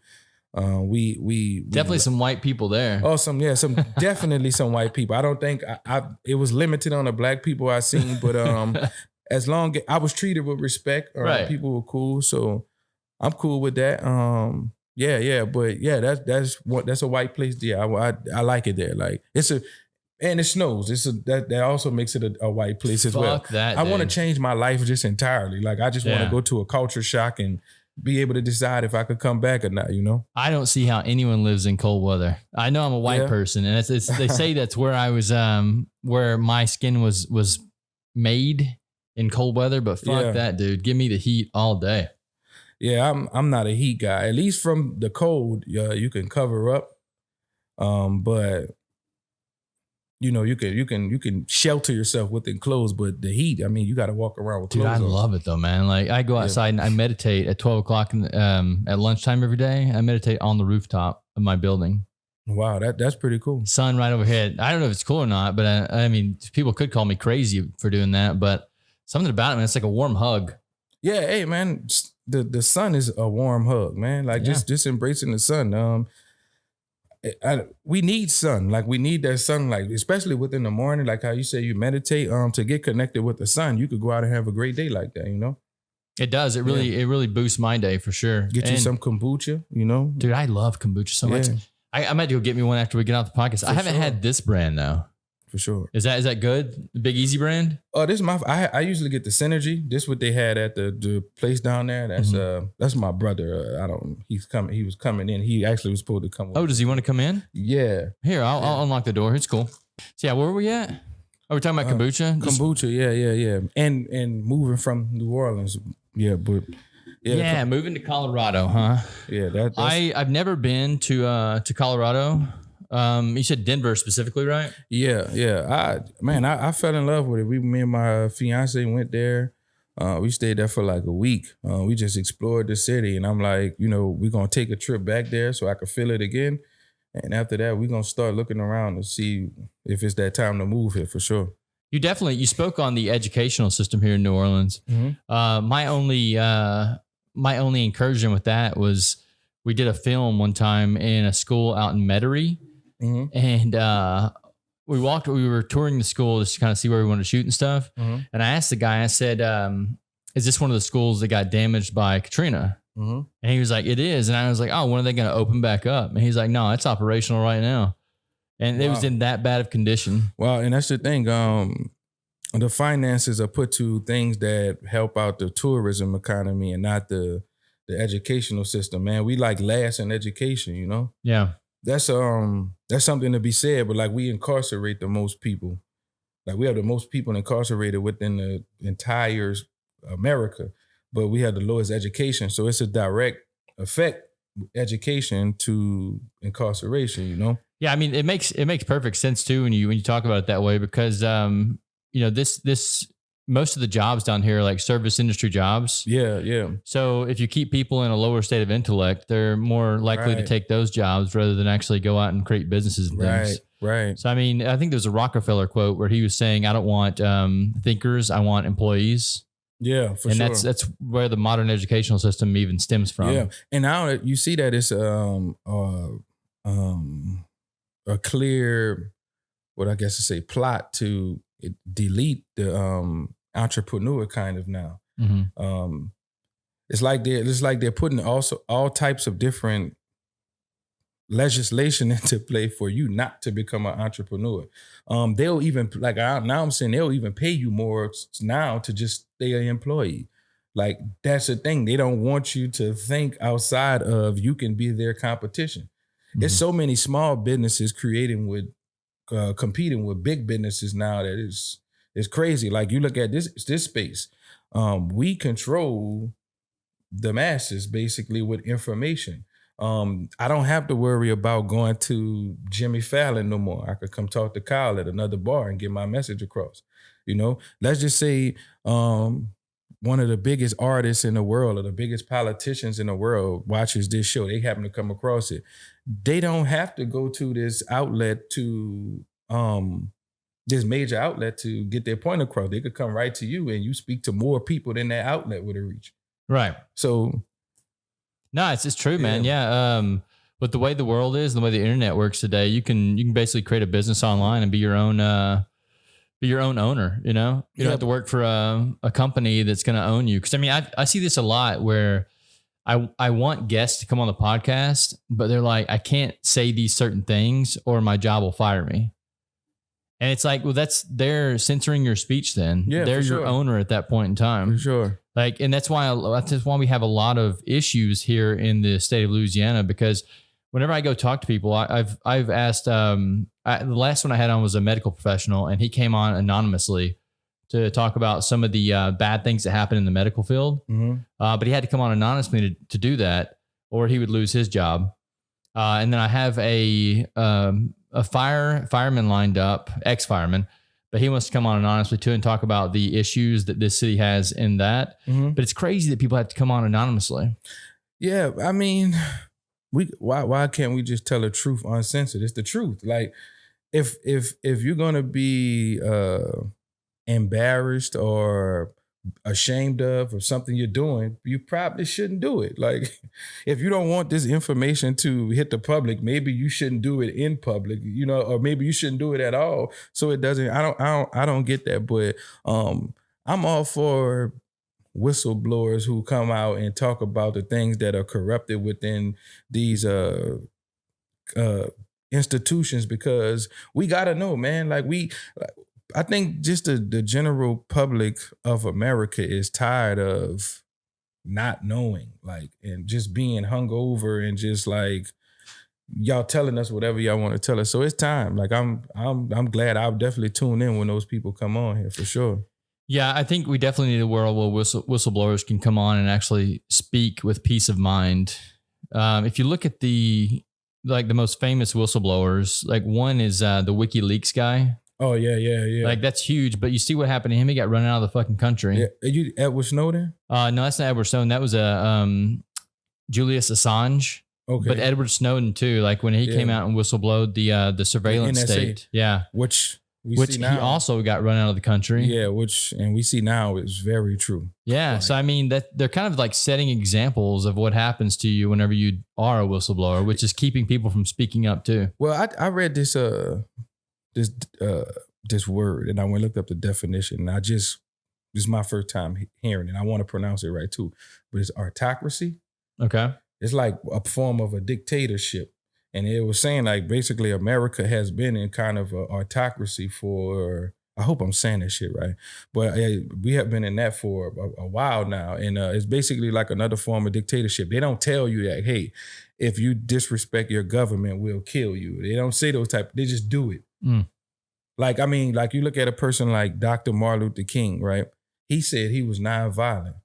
We definitely some white people there. Oh, definitely some white people. I don't think it was limited on the black people I seen, but as long as I was treated with respect, right. People were cool, so I'm cool with that. That's a white place. Yeah, I like it there. Like and it snows. That also makes it a white place as well. Fuck that, I want to change my life just entirely. Like I just want to go to a culture shock and be able to decide if I could come back or not. I don't see how anyone lives in cold weather. I know I'm a white person, and they say that's where I was, where my skin was made in cold weather. But fuck that, dude. Give me the heat all day. Yeah, I'm not a heat guy. At least from the cold, you can cover up. But you know, you can shelter yourself within clothes, but the heat, I mean, you got to walk around with Dude, clothes I on. love it though, man. Like I go outside and I meditate at 12 o'clock at lunchtime every day. I meditate on the rooftop of my building. Wow, that's pretty cool. Sun right overhead. I don't know if it's cool or not, but I mean, people could call me crazy for doing that, but something about it, man, it's like a warm hug. Yeah, hey man, the sun is a warm hug, man. Like just embracing the sun. We need sun. Like we need that sunlight, especially within the morning. Like how you say you meditate. To get connected with the sun, you could go out and have a great day like that. You know, it does. It really boosts my day for sure. Get you some kombucha. You know, dude, I love kombucha so much. I might go get me one after we get off the podcast. I haven't had this brand though. For sure. Is that good? The Big Easy brand? Oh, this is I usually get the Synergy. This is what they had at the place down there. That's my brother. He was coming in. He actually was supposed to come. Oh, does he want to come in? Yeah. Here, I'll unlock the door. It's cool. So yeah, where were we at? Oh, we're talking about kombucha? Kombucha, yeah. And moving from New Orleans. Yeah, but moving to Colorado, huh? Yeah, I've never been to Colorado. You said Denver specifically, right? Yeah. I fell in love with it. Me and my fiance went there. We stayed there for like a week. We just explored the city, and I'm like, we're gonna take a trip back there so I can feel it again. And after that, we're gonna start looking around to see if it's that time to move here for sure. You spoke on the educational system here in New Orleans. Mm-hmm. My only incursion with that was we did a film one time in a school out in Metairie. Mm-hmm. And we were touring the school just to kind of see where we wanted to shoot and stuff. Mm-hmm. And I asked the guy, I said, is this one of the schools that got damaged by Katrina? Mm-hmm. And he was like, it is. And I was like, oh, when are they going to open back up? And he's like, no, it's operational right now. And it was in that bad of condition. Well, and that's the thing. The finances are put to things that help out the tourism economy and not the educational system, man. We like last in education, Yeah. That's something to be said, but like we incarcerate the most people. Like we have the most people incarcerated within the entire America, but we have the lowest education. So it's a direct effect, education to incarceration, Yeah, I mean it makes perfect sense too when you talk about it that way because this most of the jobs down here are like service industry jobs. Yeah. So if you keep people in a lower state of intellect, they're more likely to take those jobs rather than actually go out and create businesses and things. Right. So, I mean, I think there's a Rockefeller quote where he was saying, I don't want thinkers, I want employees. Yeah, for sure. And that's where the modern educational system even stems from. Yeah. And now you see that it's a clear, what I guess to say, plot to delete the entrepreneur kind of now. Mm-hmm. It's like they're putting also all types of different legislation into play for you not to become an entrepreneur. They'll even I'm saying they'll even pay you more now to just stay an employee. Like that's the thing. They don't want you to think outside of you can be their competition. Mm-hmm. There's so many small businesses competing with big businesses now that it's crazy. Like you look at this space, we control the masses basically with information. I don't have to worry about going to Jimmy Fallon no more. I could come talk to Kyle at another bar and get my message across. Let's just say one of the biggest artists in the world or the biggest politicians in the world watches this show. They happen to come across it. They don't have to go to this outlet to this major outlet to get their point across. They could come right to you and you speak to more people than that outlet would have reached. Right. So no, it's true, man. Yeah. But the way the world is, the way the internet works today, you can basically create a business online and be your own owner. You don't have to work for a company that's going to own you. Cause I mean, I see this a lot where I want guests to come on the podcast, but they're like, I can't say these certain things or my job will fire me. And it's like, well, they're censoring your speech then. Yeah, they're your owner at that point in time. For sure. Like, and that's why we have a lot of issues here in the state of Louisiana, because whenever I go talk to people, I've asked, the last one I had on was a medical professional and he came on anonymously to talk about some of the bad things that happen in the medical field. But he had to come on anonymously to do that, or he would lose his job. And then I have a fireman lined up, ex-fireman, but he wants to come on anonymously too and talk about the issues that this city has in that. But it's crazy that people have to come on anonymously. Yeah, I mean, why can't we just tell the truth uncensored? It's the truth. Like, if you're gonna be embarrassed or ashamed of something you're doing, you probably shouldn't do it. Like, if you don't want this information to hit the public, maybe you shouldn't do it in public, or maybe you shouldn't do it at all. So it doesn't. I don't get that. But I'm all for whistleblowers who come out and talk about the things that are corrupted within these institutions, because we gotta know, man. Like, I think just the general public of America is tired of not knowing, like, and just being hungover and just like y'all telling us whatever y'all want to tell us. So it's time. Like, I'm glad. I'll definitely tune in when those people come on here for sure. Yeah, I think we definitely need a world where whistleblowers can come on and actually speak with peace of mind. If you look at the most famous whistleblowers, like one is the WikiLeaks guy. Oh, yeah. Like, that's huge. But you see what happened to him? He got run out of the fucking country. Yeah. Are you Edward Snowden? No, that's not Edward Snowden. That was Julius Assange. Okay. But Edward Snowden too. Like, when he came out and whistleblowed the surveillance state. Yeah. Which he also got run out of the country. Yeah, and we see now is very true. Yeah. Right. So, I mean, that they're kind of like setting examples of what happens to you whenever you are a whistleblower, which is keeping people from speaking up too. Well, I read this word, and I went and looked up the definition, and this is my first time hearing it. I want to pronounce it right too, but it's autocracy. Okay. It's like a form of a dictatorship. And it was saying, like, basically America has been in kind of an autocracy for, I hope I'm saying this shit right, but we have been in that for a while now. And it's basically like another form of dictatorship. They don't tell you that, hey, if you disrespect your government, we'll kill you. They don't say those they just do it. Like, I mean, like, you look at a person like Dr. Martin Luther King, right? He said he was nonviolent.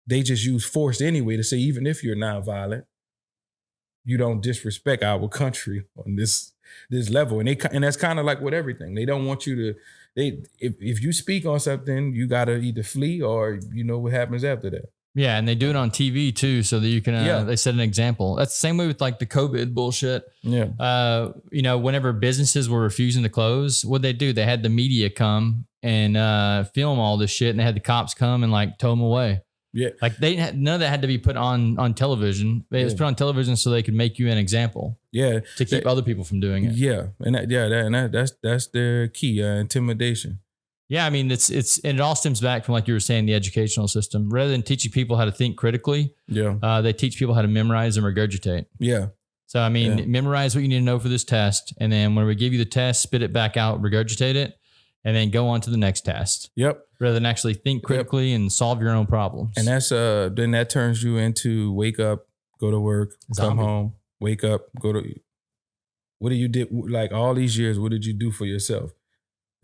They just use force anyway to say, even if you're nonviolent, you don't disrespect our country on this level. And that's kind of like with everything. They don't want you to, if you speak on something, you got to either flee or you know what happens after that. Yeah. And they do it on TV too, so that you can, they set an example. That's the same way with like the COVID bullshit. Yeah. Whenever businesses were refusing to close, what'd they do? They had the media come and film all this shit, and they had the cops come and like tow them away. Yeah. Like, none of that had to be put on television. It was put on television so they could make you an example. Yeah. To keep other people from doing it. Yeah. And that's their key, intimidation. Yeah. I mean, it all stems back from, like you were saying, the educational system. Rather than teaching people how to think critically, they teach people how to memorize and regurgitate. Yeah. So, I mean, memorize what you need to know for this test. And then when we give you the test, spit it back out, regurgitate it, and then go on to the next test. Yep. Rather than actually think critically and solve your own problems. And that's then that turns you into wake up, go to work, come home, wake up, go to. What do you did like all these years? What did you do for yourself,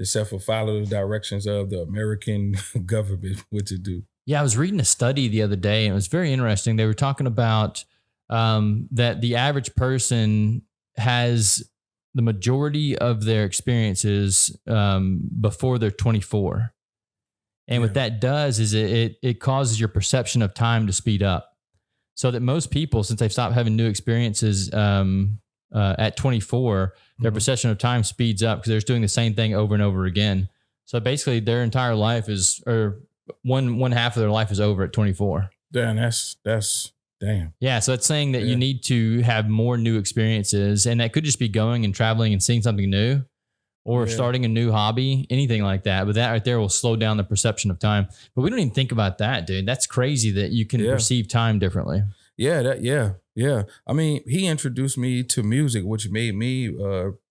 except for follow the directions of the American government? What to do? Yeah, I was reading a study the other day, and it was very interesting. They were talking about that the average person has the majority of their experiences before they're 24. And what that does is it causes your perception of time to speed up. So that most people, since they've stopped having new experiences at 24, their perception of time speeds up because they're just doing the same thing over and over again. So basically their entire life or one half of their life is over at 24. Damn, that's damn. Yeah. So it's saying that you need to have more new experiences, and that could just be going and traveling and seeing something new. Or starting a new hobby, anything like that. But that right there will slow down the perception of time. But we don't even think about that, dude. That's crazy that you can perceive time differently. Yeah. I mean, he introduced me to music, which made me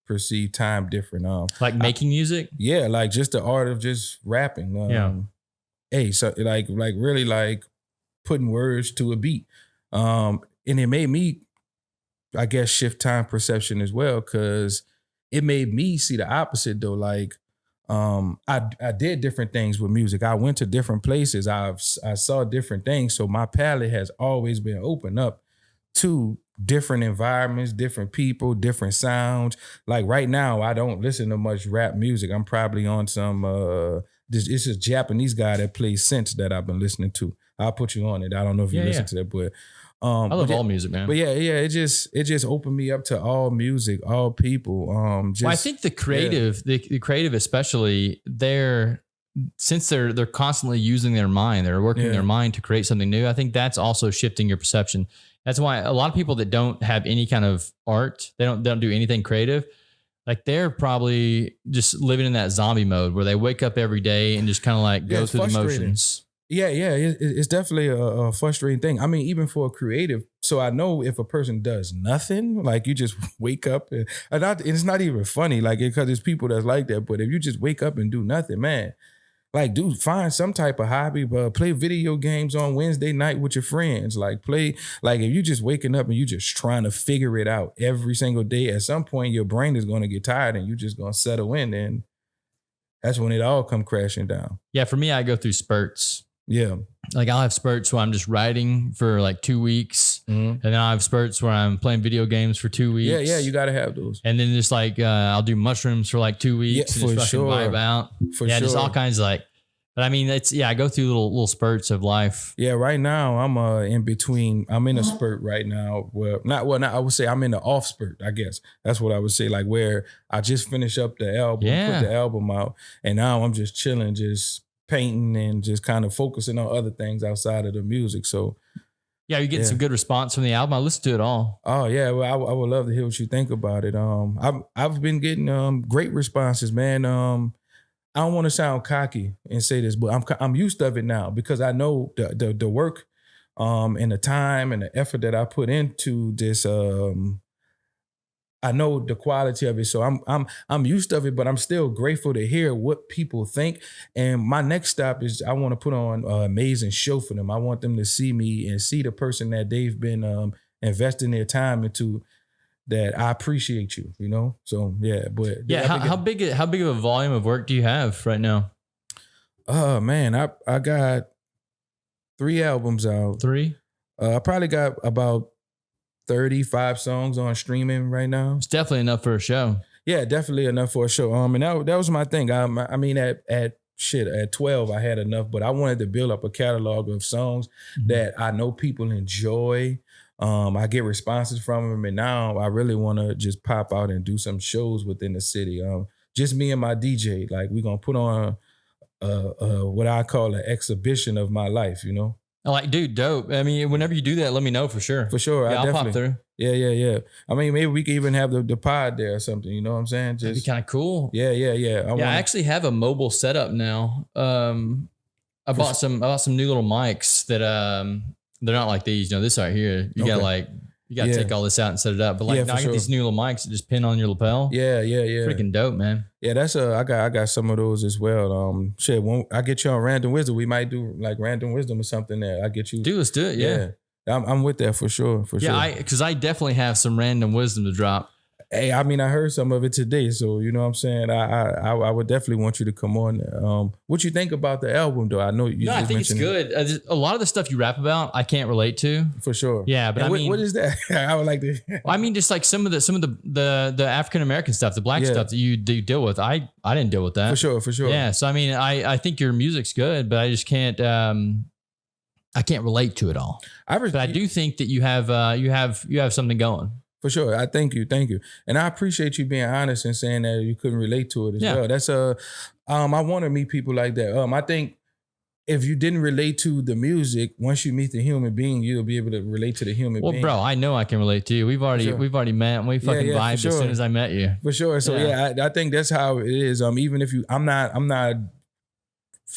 perceive time different. Like making music? Yeah, like just the art of just rapping. Hey, so like really like putting words to a beat. And it made me, I guess, shift time perception as well, because it made me see the opposite though. Like, I did different things with music. I went to different places. I saw different things. So my palette has always been open up to different environments, different people, different sounds. Like right now, I don't listen to much rap music. I'm probably on some it's a Japanese guy that plays synths that I've been listening to. I'll put you on it. I don't know if you listen to that, but I love all music, man. But it just opened me up to all music, all people. Well, I think the creative, the creative especially, since they're constantly using their mind, they're working their mind to create something new. I think that's also shifting your perception. That's why a lot of people that don't have any kind of art, they don't do anything creative, like they're probably just living in that zombie mode where they wake up every day and just kind of like go through the motions. Yeah, it's definitely a frustrating thing. I mean, even for a creative, so I know if a person does nothing, like you just wake up and it's not even funny, like because there's people that's like that. But if you just wake up and do nothing, man, like dude, find some type of hobby, but play video games on Wednesday night with your friends. Like if you just waking up and you just trying to figure it out every single day, at some point your brain is going to get tired and you're just going to settle in, and that's when it all come crashing down. Yeah, for me, I go through spurts. Yeah. Like I'll have spurts where I'm just writing for like 2 weeks. And then I'll have spurts where I'm playing video games for 2 weeks. Yeah, you got to have those. And then just like I'll do mushrooms for like 2 weeks and just fucking vibe out. Just all kinds of like, but I mean, I go through little spurts of life. Yeah, right now I'm in between. I'm in a spurt right now. I would say I'm in the off spurt, I guess. That's what I would say, like where I just finished up the album, put the album out, and now I'm just chilling, just painting and just kind of focusing on other things outside of the music. So yeah, you're getting some good response from the album. I listened to it all. Oh yeah, well I would love to hear what you think about it. I've been getting great responses, man. I don't want to sound cocky and say this, but I'm used to it now because I know the work and the time and the effort that I put into this. I know the quality of it, so I'm used to it, but I'm still grateful to hear what people think. And my next stop is I want to put on an amazing show for them. I want them to see me and see the person that they've been investing their time into. That I appreciate you, you know. So yeah, but yeah, how big of a volume of work do you have right now? Oh man, I got 3 albums out. 3? I probably got about 35 songs on streaming right now. It's definitely enough for a show. Yeah, definitely enough for a show. And that was my thing. I mean, at 12 I had enough, but I wanted to build up a catalog of songs that I know people enjoy. I get responses from them, and now I really want to just pop out and do some shows within the city. Just me and my DJ, like we're gonna put on what I call an exhibition of my life, you know. Like, dude, dope. I mean, whenever you do that, let me know for sure. For sure. Yeah, I'll pop through. Yeah. I mean, maybe we could even have the pod there or something. You know what I'm saying? That'd be kind of cool. Yeah. I actually have a mobile setup now. I bought some new little mics that they're not like these. You know, this right here. You gotta take all this out and set it up. But like now I get these new little mics that just pin on your lapel. Yeah. Freaking dope, man. Yeah, that's I got some of those as well. When I get you on Random Wisdom, we might do like Random Wisdom or something there. I get you. Dude, let's do it. Yeah. I'm with that for sure. Yeah, because I definitely have some random wisdom to drop. Hey, I mean, I heard some of it today, so you know what I'm saying. I would definitely want you to come on. What you think about the album, though? I know you. No, I think it's good. A lot of the stuff you rap about, I can't relate to. For sure. Yeah, but what is that? I would like to. I mean, just like some of the African American stuff, the black stuff that you deal with. I didn't deal with that. For sure. Yeah, so I mean, I think your music's good, but I just can't. I can't relate to it all. But I do think that you have something going. For sure. I thank you. And I appreciate you being honest and saying that you couldn't relate to it as well. That's I want to meet people like that. I think if you didn't relate to the music, once you meet the human being, you'll be able to relate to the human being. Well, bro, I know I can relate to you. We've already met and we fucking vibed as soon as I met you. For sure. So I think that's how it is. Even if I'm not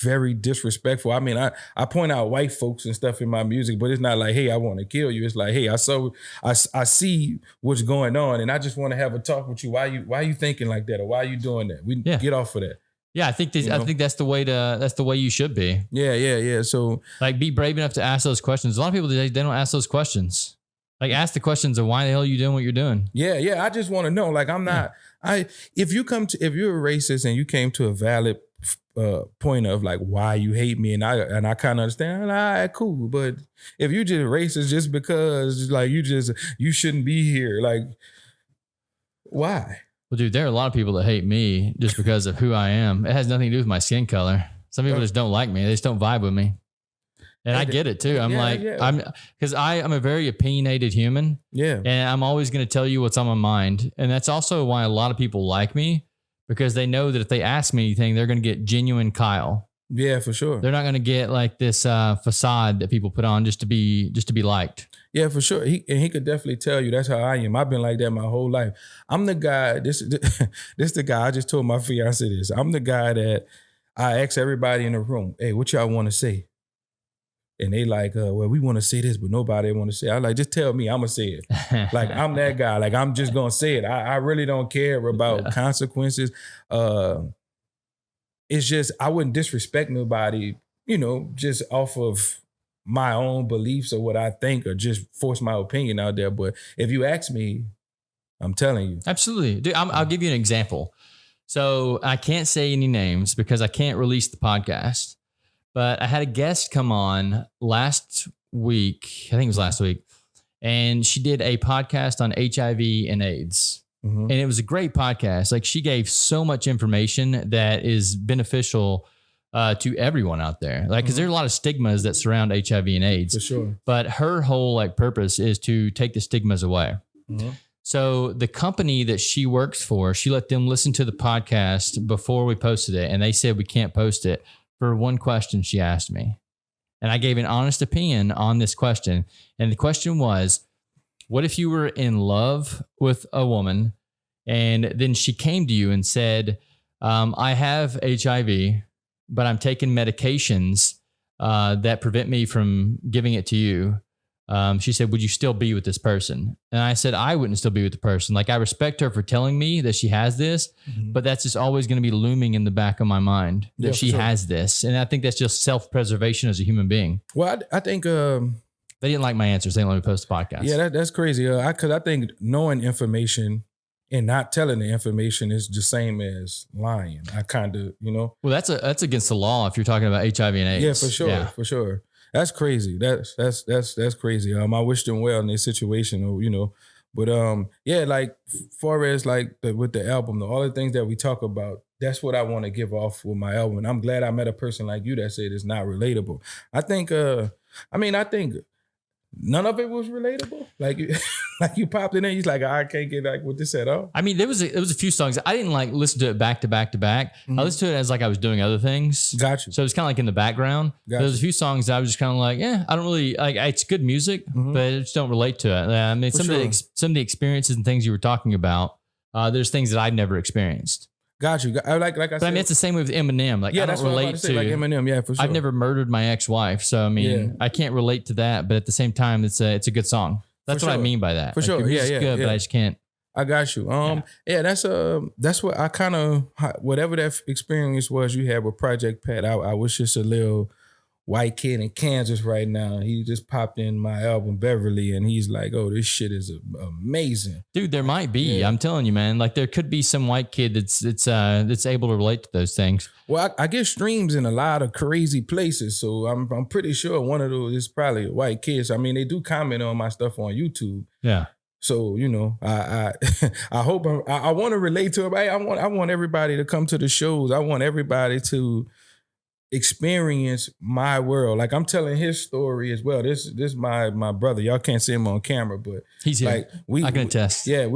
very disrespectful. I mean, I point out white folks and stuff in my music, but it's not like, hey, I want to kill you. It's like, hey, I see what's going on, and I just want to have a talk with you. Why you thinking like that, or why are you doing that? We get off of that. Yeah, I think that's the way you should be. Yeah. So like, be brave enough to ask those questions. A lot of people they don't ask those questions. Like, ask the questions of why the hell are you doing what you're doing? Yeah. I just want to know. Like, I'm not. If you're a racist and you came to a valid point of like why you hate me, and I kind of understand. All right, cool. But if you just racist just because like you shouldn't be here, like, why? Well, dude, there are a lot of people that hate me just because of who I am. It has nothing to do with my skin color. Some people just don't like me. They just don't vibe with me. And I get it too. I'm because I'm a very opinionated human. Yeah. And I'm always going to tell you what's on my mind. And that's also why a lot of people like me, because they know that if they ask me anything, they're going to get genuine Kyle. Yeah, for sure. They're not going to get like this facade that people put on just to be liked. Yeah, for sure. He could definitely tell you that's how I am. I've been like that my whole life. I'm the guy, this the guy, I just told my fiance this. I'm the guy that I ask everybody in the room, hey, what y'all want to say? And they like, well, we want to say this, but nobody want to say it. I like, just tell me, I'm going to say it. Like, I'm that guy. Like, I'm just going to say it. I really don't care about consequences. It's just, I wouldn't disrespect nobody, just off of my own beliefs or what I think, or just force my opinion out there. But if you ask me, I'm telling you. Absolutely. Dude, I'll give you an example. So I can't say any names because I can't release the podcast. But I had a guest come on last week. I think it was last week. And she did a podcast on HIV and AIDS. Mm-hmm. And it was a great podcast. Like, she gave so much information that is beneficial to everyone out there. Like, because there are a lot of stigmas that surround HIV and AIDS. For sure. But her whole like purpose is to take the stigmas away. Mm-hmm. So the company that she works for, she let them listen to the podcast before we posted it. And they said we can't post it for one question she asked me. And I gave an honest opinion on this question. And the question was, what if you were in love with a woman and then she came to you and said, I have HIV, but I'm taking medications that prevent me from giving it to you. She said, would you still be with this person? And I said, I wouldn't still be with the person. Like, I respect her for telling me that she has this, but that's just always going to be looming in the back of my mind that she has this. And I think that's just self-preservation as a human being. Well, I think they didn't like my answers. They didn't let me post the podcast. Yeah, that's crazy. Because I think knowing information and not telling the information is the same as lying. I kind of, Well, that's against the law if you're talking about HIV and AIDS. Yeah, for sure. Yeah. For sure. That's crazy. That's crazy. I wish them well in their situation, But like, far as like with the album, all the things that we talk about, that's what I want to give off with my album. And I'm glad I met a person like you that said it's not relatable. I think none of it was relatable. Like you popped in there, he's like, I can't get like with this at all. I mean, there was a few songs. I didn't like listen to it back to back to back. Mm-hmm. I listened to it as like I was doing other things. Gotcha. So it was kind of like in the background. Gotcha. There was a few songs that I was just kind of like, I don't really like. It's good music, but I just don't relate to it. I mean, some of the experiences and things you were talking about. There's things that I've never experienced. Got you. Like I said, I mean, it's the same with Eminem. Like, I don't relate to like Eminem. Yeah, for sure. I've never murdered my ex-wife, so I mean, I can't relate to that. But at the same time, it's a good song. That's what I mean by that. For sure. Yeah, good, but I just can't. I got you. That's what I kind of, whatever that experience was you had with Project Pat. I was just a little white kid in Kansas right now. He just popped in my album Beverly, and he's like, "Oh, this shit is amazing, dude." There might be. Yeah. I'm telling you, man. Like, there could be some white kid that's able to relate to those things. Well, I get streams in a lot of crazy places, so I'm pretty sure one of those is probably a white kid. So, I mean, they do comment on my stuff on YouTube. Yeah. So, I hope I want to relate to it. I want everybody to come to the shows. I want everybody to experience my world. Like, I'm telling his story as well. This my brother. Y'all can't see him on camera, but he's here. Like, I can attest. Yeah,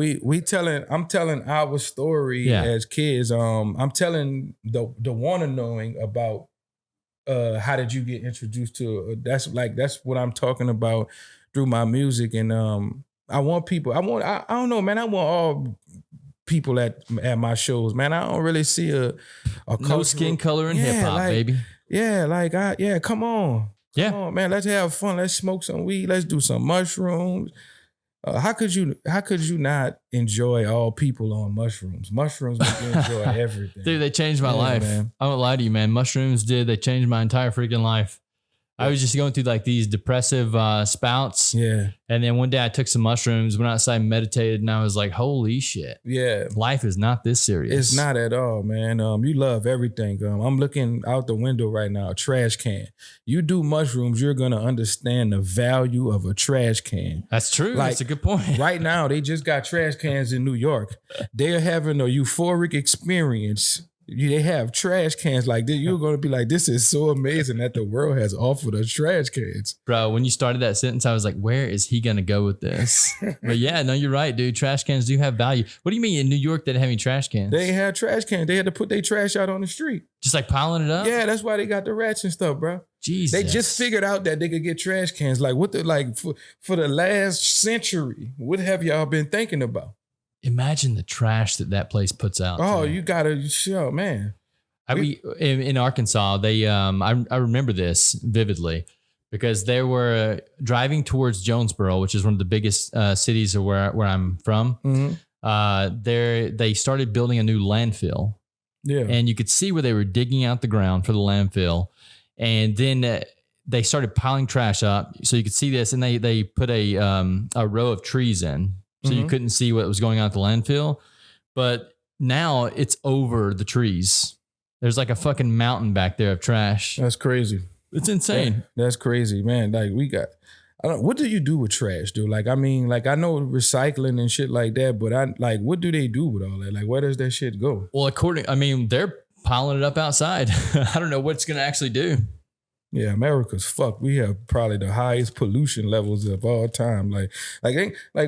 I'm telling our story as kids. I'm telling the wanna knowing about how did you get introduced to that's what I'm talking about through my music. And I want people, I don't know, man, I want all people at my shows, man. I don't really see a no skin color in hip hop, baby. Yeah, come on. Yeah. Come on, man. Let's have fun. Let's smoke some weed. Let's do some mushrooms. How could you not enjoy all people on mushrooms? Mushrooms make you enjoy everything. Dude, they changed my life. Man. I won't lie to you, man. Mushrooms did. They changed my entire freaking life. I was just going through like these depressive spouts. Yeah. And then one day I took some mushrooms, went outside and meditated, and I was like, holy shit. Yeah. Life is not this serious. It's not at all, man. You love everything. I'm looking out the window right now, a trash can. You do mushrooms, you're going to understand the value of a trash can. That's true. Like, that's a good point. Right now, they just got trash cans in New York. They're having a euphoric experience. They have trash cans like this. You're going to be like, this is so amazing that the world has offered us trash cans. Bro, when you started that sentence, I was like, where is he going to go with this? But yeah, no, you're right, dude. Trash cans do have value. What do you mean in New York they didn't have any trash cans? They had trash cans. They had to put their trash out on the street. Just like piling it up? Yeah, that's why they got the rats and stuff, bro. Jesus. They just figured out that they could get trash cans. Like what the for the last century, what have y'all been thinking about? Imagine the trash that place puts out. Oh, you gotta show, man. In Arkansas, they I remember this vividly because they were driving towards Jonesboro, which is one of the biggest cities where I'm from. Mm-hmm. They started building a new landfill. Yeah, and you could see where they were digging out the ground for the landfill, and then they started piling trash up. So you could see this, and they put a row of trees in. So you couldn't see what was going on at the landfill. But now it's over the trees. There's like a fucking mountain back there of trash. That's crazy. It's insane. That's crazy, man. Like what do you do with trash, dude? Like, I mean, like I know recycling and shit like that, but what do they do with all that? Like, where does that shit go? Well, they're piling it up outside. I don't know what it's going to actually do. Yeah, America's fucked. We have probably the highest pollution levels of all time. Like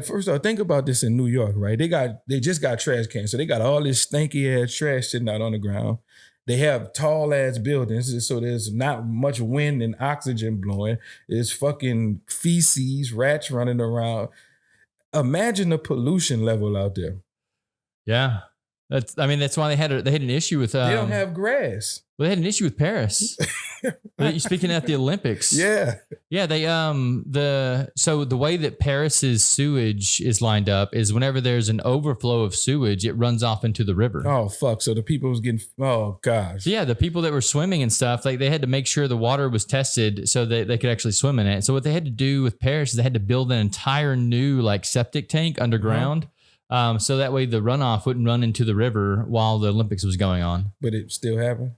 first off, think about this in New York, right? They just got trash cans, so they got all this stanky ass trash sitting out on the ground. They have tall ass buildings, so there's not much wind and oxygen blowing. There's fucking feces, rats running around. Imagine the pollution level out there. Yeah, that's why they had an issue with. They don't have grass. Well, they had an issue with Paris. Speaking at the Olympics. Yeah. Yeah. So the way that Paris's sewage is lined up is whenever there's an overflow of sewage, it runs off into the river. Oh, fuck. So the people was getting, oh gosh. So yeah. The people that were swimming and stuff, like they had to make sure the water was tested so that they could actually swim in it. So what they had to do with Paris is they had to build an entire new like septic tank underground. So that way the runoff wouldn't run into the river while the Olympics was going on. But it still happened?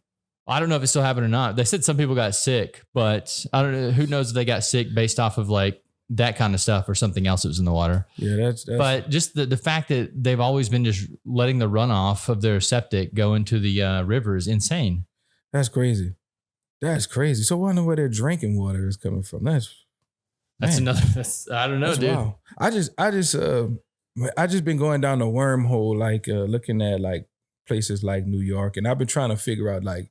I don't know if it still happened or not. They said some people got sick, but I don't know. Who knows if they got sick based off of like that kind of stuff or something else that was in the water. Yeah, that's but just the fact that they've always been just letting the runoff of their septic go into the river is insane. That's crazy. That's crazy. So I wonder where their drinking water is coming from. I don't know, dude. Wow. I just been going down the wormhole, like looking at like places like New York, and I've been trying to figure out, like,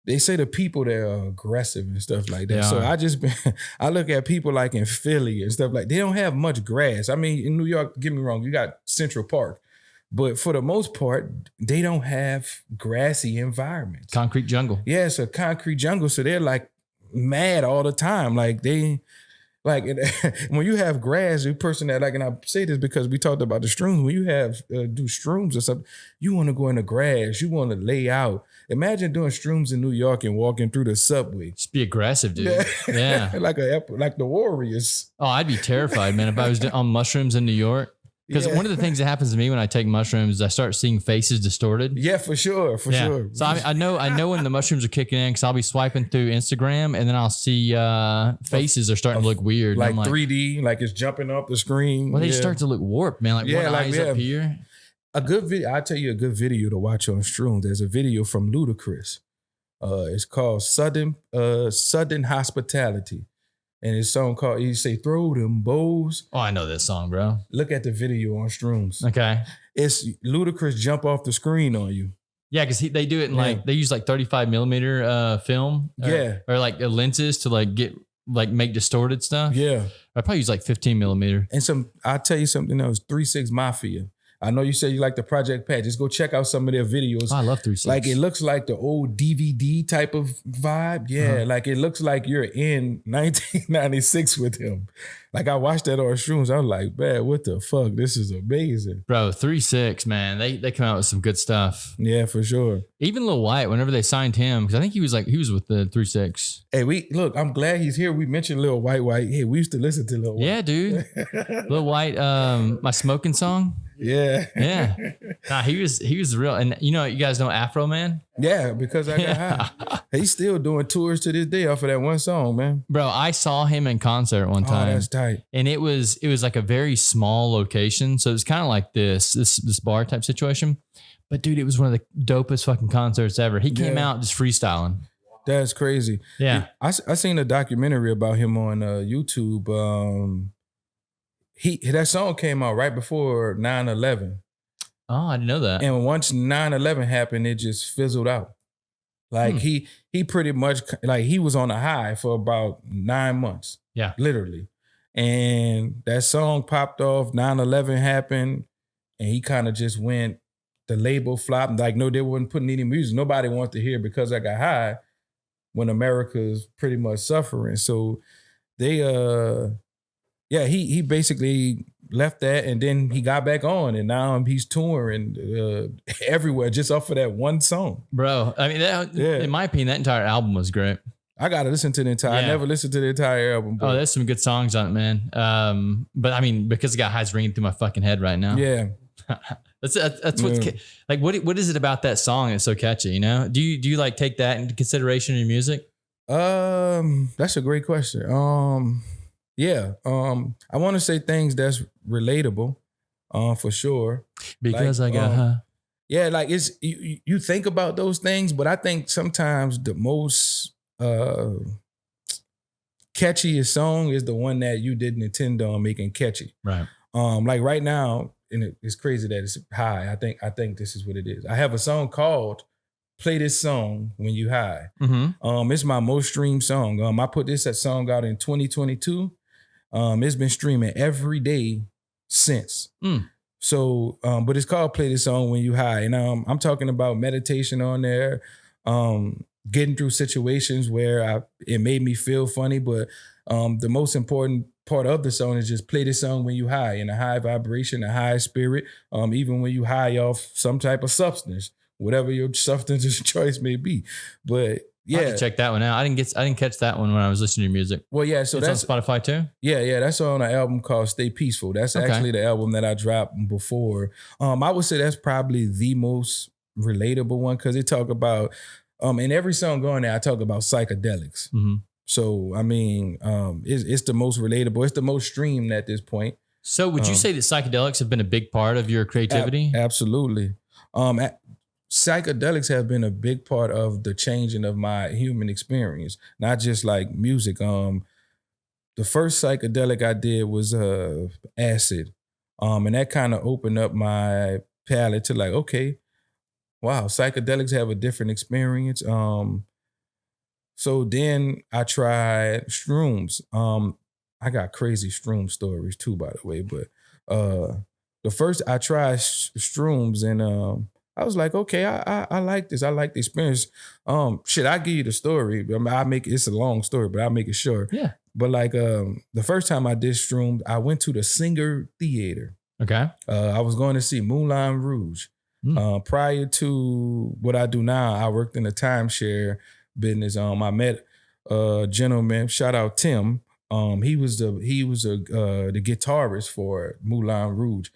they say the people there are aggressive and stuff like that. Yeah. So I look at people like in Philly and stuff like, they don't have much grass. I mean, in New York, get me wrong, you got Central Park, but for the most part, they don't have grassy environments. Concrete jungle. Yeah, it's a concrete jungle. So they're like mad all the time. Like when you have grass, the person that, like, and I say this because we talked about the shrooms, when you have do shrooms or something, you want to go in the grass, you want to lay out. Imagine doing shrooms in New York and walking through the subway. Just be aggressive, dude. Yeah. like the Warriors. Oh, I'd be terrified, man, if I was on mushrooms in New York. Because one of the things that happens to me when I take mushrooms is I start seeing faces distorted. Yeah, for sure. Sure. So I know when the mushrooms are kicking in, because I'll be swiping through Instagram and then I'll see faces are starting to look weird. Like 3D, like it's jumping off the screen. Well, they start to look warped, man. Like one eye's up here. A good video. I'll tell you a good video to watch on shrooms. There's a video from Ludacris. It's called Sudden Hospitality. And his song called, he say, throw them bows. Oh, I know this song, bro. Look at the video on shrooms. Okay. It's Ludacris jump off the screen on you. Yeah, because they do it in like, they use like 35 millimeter film. Or like lenses to like make distorted stuff. Yeah. I probably use like 15 millimeter. And I'll tell you something else, 3-6 Mafia. I know you said you like the Project Pat. Just go check out some of their videos. Oh, I love 3-6. Like it looks like the old DVD type of vibe. Yeah, like it looks like you're in 1996 with him. Like I watched that on shrooms. I was like, man, what the fuck? This is amazing. Bro, 3-6, man. They come out with some good stuff. Yeah, for sure. Even Lil White, whenever they signed him, because I think he was with the 3-6. Hey, I'm glad he's here. We mentioned Lil White. Hey, we used to listen to Lil White. Yeah, dude. Lil White, my smoking song. Yeah. Yeah. Nah, he was real. And you guys know Afro Man? Yeah, because I got high. He's still doing tours to this day off of that one song, man. Bro, I saw him in concert one time. Oh, that's tight. And it was like a very small location. So it was kind of like this bar type situation. But dude, it was one of the dopest fucking concerts ever. He came out just freestyling. That's crazy. Yeah. I seen a documentary about him on YouTube. That song came out right before 9/11. Oh, I didn't know that. And once 9/11 happened, it just fizzled out. Like he pretty much, like he was on a high for about 9 months. Yeah. Literally. And that song popped off, 9/11 happened, and he kind of just went, the label flopped. Like, no, they weren't putting any music. Nobody wanted to hear Because I Got High when America's pretty much suffering. So they, he basically left that, and then he got back on, and now he's touring everywhere just off of that one song. Bro, I mean, in my opinion, that entire album was great. I gotta listen to the entire. I never listened to the entire album. Oh, there's some good songs on it, man. But I mean, Because I Got High's ringing through my fucking head right now. Yeah, that's what's like. What is it about that song that's so catchy? You know, do you like take that into consideration in your music? That's a great question. I want to say things that's relatable, for sure. Because I got high. Yeah, like it's you think about those things, but I think sometimes the most catchiest song is the one that you didn't intend on making catchy. Right. Like right now, and it's crazy that it's high. I think this is what it is. I have a song called Play This Song When You High. Mm-hmm. It's my most streamed song. I put this song out in 2022. It's been streaming every day since. So, but it's called Play This Song When You High. And I'm talking about meditation on there, getting through situations where it made me feel funny. But the most important part of the song is just play this song when you high, in a high vibration, a high spirit, even when you high off some type of substance, whatever your substance of choice may be. But yeah, I have to check that one out. I didn't catch that one when I was listening to your music. Well, yeah, so that's on Spotify too. Yeah, that's on an album called Stay Peaceful. That's actually the album that I dropped before. I would say that's probably the most relatable one because it talk about in every song going there, I talk about psychedelics. Mm-hmm. So I mean, it's the most relatable. It's the most streamed at this point. So would you say that psychedelics have been a big part of your creativity? Absolutely. Psychedelics have been a big part of the changing of my human experience, not just like music. The first psychedelic I did was acid. And that kind of opened up my palette to like, okay, wow, psychedelics have a different experience. So then I tried shrooms. I got crazy shroom stories too, by the way. But the first I tried shrooms and I was like, okay, I like this. I like the experience. I'll give you the story. I mean, it's a long story, but I'll make it short. Yeah. But like the first time I did shrooms, I went to the Singer Theater. Okay. I was going to see Moulin Rouge. Prior to what I do now, I worked in a timeshare business. I met a gentleman, shout out Tim. He was the guitarist for Moulin Rouge.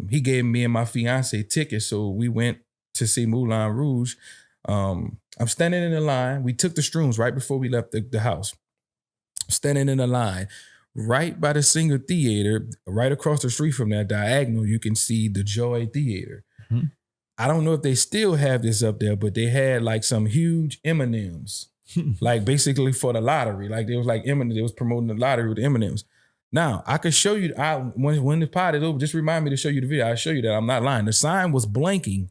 He gave me and my fiance tickets, so we went to see Moulin Rouge. I'm standing in the line. We took the shrooms right before we left the house. Standing in the line, right by the Singer Theater, right across the street from that diagonal, you can see the Joy Theater. Mm-hmm. I don't know if they still have this up there, but they had like some huge M&Ms, like basically for the lottery. Like they was like M&Ms, they was promoting the lottery with M&Ms. Now I could show you. When the pod is over, just remind me to show you the video. I'll show you that I'm not lying. The sign was blinking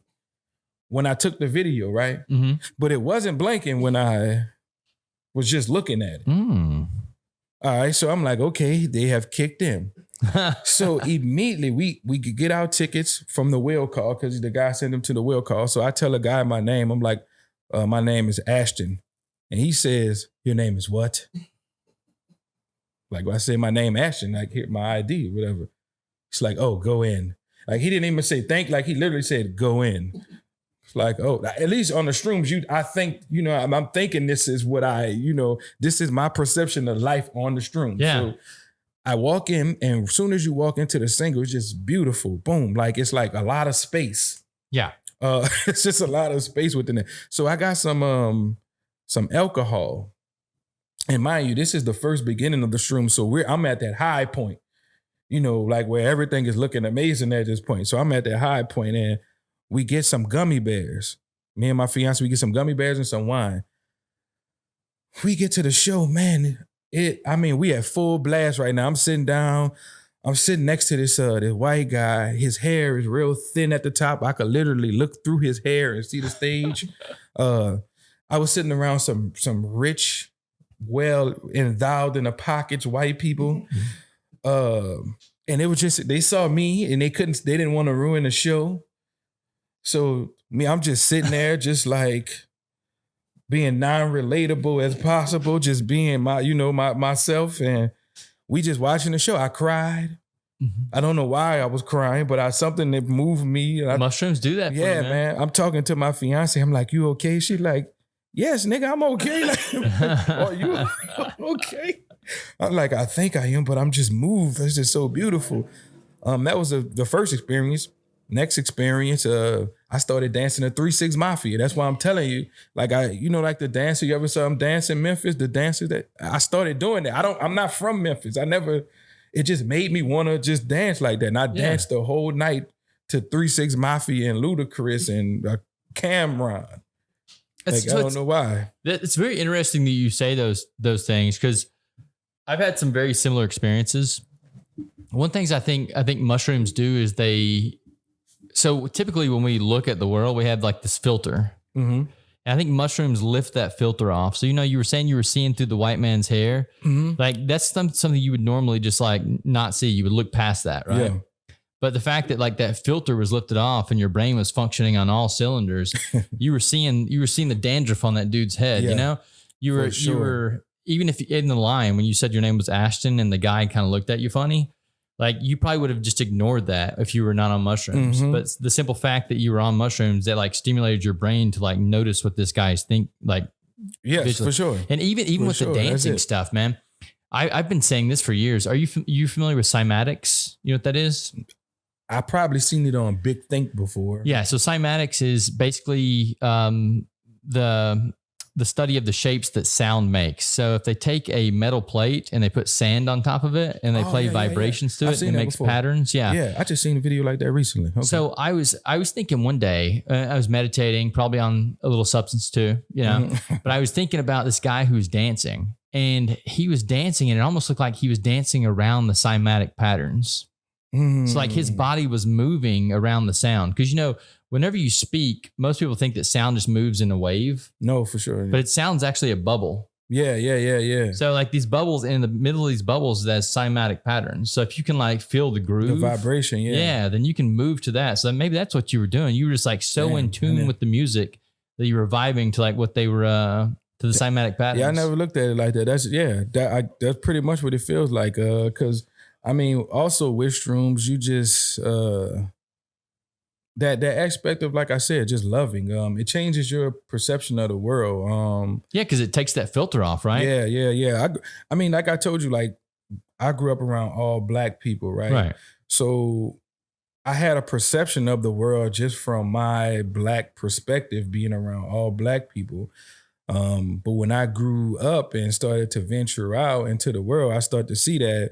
when I took the video, right? Mm-hmm. But it wasn't blinking when I was just looking at it. Mm. All right, so I'm like, okay, they have kicked in. So immediately we could get our tickets from the wheel call because the guy sent them to the wheel call. So I tell a guy my name. I'm like, my name is Ashton. And he says, your name is what? Like I say my name Ashton, like here my ID, whatever. It's like, oh, go in. Like he didn't even say thank, like he literally said, go in. It's like, oh, at least on the shrooms, I think, I'm thinking this is what this is my perception of life on the shrooms. Yeah. So I walk in, and as soon as you walk into the single, it's just beautiful. Boom. Like it's like a lot of space. Yeah. It's just a lot of space within it. So I got some alcohol. And mind you, this is the first beginning of the shroom. So I'm at that high point, like where everything is looking amazing at this point. So I'm at that high point, and we get some gummy bears. Me and my fiance, we get some gummy bears and some wine. We get to the show, man. We at full blast right now. I'm sitting down. I'm sitting next to this white guy. His hair is real thin at the top. I could literally look through his hair and see the stage. I was sitting around some rich, well endowed in the pockets white people. And it was just, they saw me and they didn't want to ruin the show. So I'm just sitting there just like being non-relatable as possible, just being myself, and we just watching the show. I cried. I don't know why I was crying, but something that moved me. Mushrooms do that. Yeah, for you, man. I'm talking to my fiance. I'm like, you okay? She's like, yes, nigga, I'm okay. Like, are you okay? I'm like, I think I am, but I'm just moved. It's just so beautiful. That was the first experience. Next experience, I started dancing the 3-6 Mafia. That's why I'm telling you, like like the dancer, you ever saw them dance in Memphis? The dancers that I started doing that. I'm not from Memphis. It just made me want to just dance like that. And I danced the whole night to 3-6 Mafia and Ludacris and Cameron. I don't know why. It's very interesting that you say those things, because I've had some very similar experiences. One thing I think mushrooms do is so typically when we look at the world, we have like this filter. Mm-hmm. And I think mushrooms lift that filter off. So, you were saying you were seeing through the white man's hair. Mm-hmm. Like that's something you would normally just like not see. You would look past that, right? Yeah. But the fact that like that filter was lifted off and your brain was functioning on all cylinders, you were seeing the dandruff on that dude's head. Yeah, you were even if in the line when you said your name was Ashton and the guy kind of looked at you funny, like you probably would have just ignored that if you were not on mushrooms. Mm-hmm. But the simple fact that you were on mushrooms, that like stimulated your brain to like notice what this guy's think like. Yes, visually. For sure. And even with the dancing stuff, man, I've been saying this for years. Are you familiar with cymatics? You know what that is? I probably seen it on Big Think before. Yeah. So cymatics is basically the study of the shapes that sound makes. So if they take a metal plate and they put sand on top of it and they play vibrations to it and it makes patterns. Yeah. Yeah. I just seen a video like that recently. Okay. So I was thinking one day, I was meditating, probably on a little substance too, but I was thinking about this guy who was dancing, and he was dancing and it almost looked like he was dancing around the cymatic patterns. So like his body was moving around the sound. Cause whenever you speak, most people think that sound just moves in a wave. No, for sure. But it sounds actually a bubble. Yeah. So like these bubbles, in the middle of these bubbles, there's cymatic patterns. So if you can like feel the groove, the vibration, then you can move to that. So maybe that's what you were doing. You were just like so in tune with the music that you were vibing to like what they were, to the cymatic patterns. Yeah, I never looked at it like that. That's pretty much what it feels like. Cause also with shrooms, you just, that aspect of, like I said, just loving, it changes your perception of the world. Because it takes that filter off, right? Yeah. Like I told you, like I grew up around all Black people, right? So I had a perception of the world just from my Black perspective, being around all Black people. But when I grew up and started to venture out into the world, I started to see that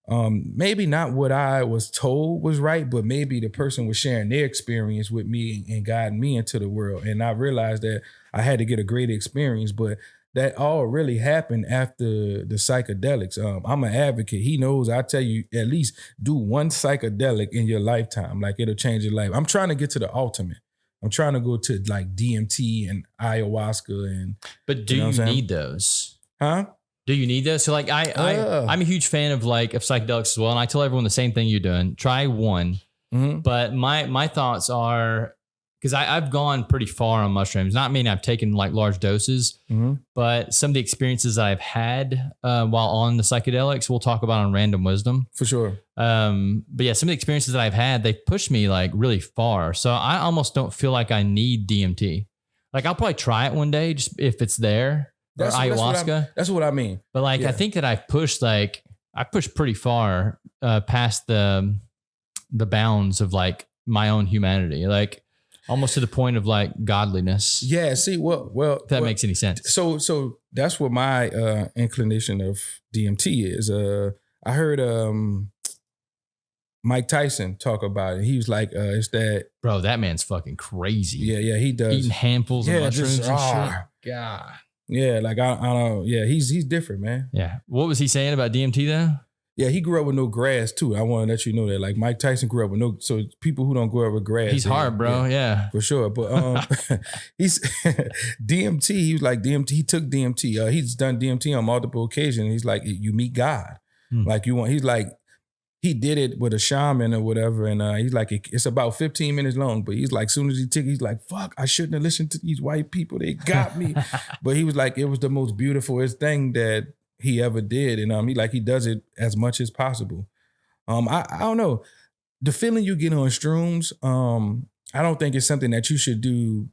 maybe not what I was told was right, but maybe the person was sharing their experience with me and guiding me into the world. And I realized that I had to get a great experience, but that all really happened after the psychedelics. I'm an advocate. He knows I tell you, at least do one psychedelic in your lifetime. Like it'll change your life. I'm trying to get to the ultimate. I'm trying to go to like DMT and ayahuasca But do you need those? Huh? Do you need this? So like I'm a huge fan of psychedelics as well. And I tell everyone the same thing you're doing. Try one. Mm-hmm. But my thoughts are because I've gone pretty far on mushrooms. Not meaning I've taken like large doses, but some of the experiences that I've had while on the psychedelics, we'll talk about on Random Wisdom. For sure. But yeah, some of the experiences that I've had, they've pushed me like really far. So I almost don't feel like I need DMT. Like I'll probably try it one day just if it's there. Or ayahuasca. That's what I mean. But like, I think that I pushed pretty far past the bounds of like my own humanity. Like, almost to the point of like godliness. Yeah. See, well, if that makes any sense. So that's what my inclination of DMT is. I heard Mike Tyson talk about it. He was like, it's that. Bro, that man's fucking crazy. Yeah, he does. Eating handfuls of mushrooms and shit. God. Yeah, like I don't. Yeah, he's different, man. Yeah. What was he saying about DMT though? Yeah, he grew up with no grass too. I want to let you know that. Like Mike Tyson grew up with no. So people who don't grow up with grass, he's hard, bro. Yeah, for sure. But he's DMT. He was like DMT. He took DMT. He's done DMT on multiple occasions. He's like, you meet God. Like you want. He's like, he did it with a shaman or whatever, and he's like, it's about 15 minutes long. But he's like, soon as he took, he's like, fuck, I shouldn't have listened to these white people. They got me. But he was like, it was the most beautifulest thing that he ever did, and he does it as much as possible. I don't know, the feeling you get on shrooms. I don't think it's something that you should do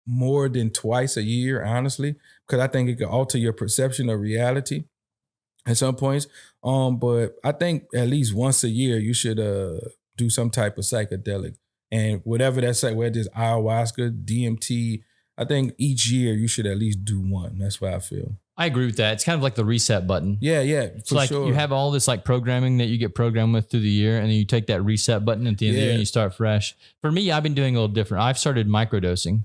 more than twice a year, honestly, because I think it could alter your perception of reality at some points. But I think at least once a year you should do some type of psychedelic, and whatever that's like, whether it's ayahuasca, DMT. I think each year you should at least do one. That's what I feel. I agree with that. It's kind of like the reset button. Yeah. So like you have all this like programming that you get programmed with through the year, and then you take that reset button at the end of the year and you start fresh. For me, I've been doing a little different. I've started microdosing.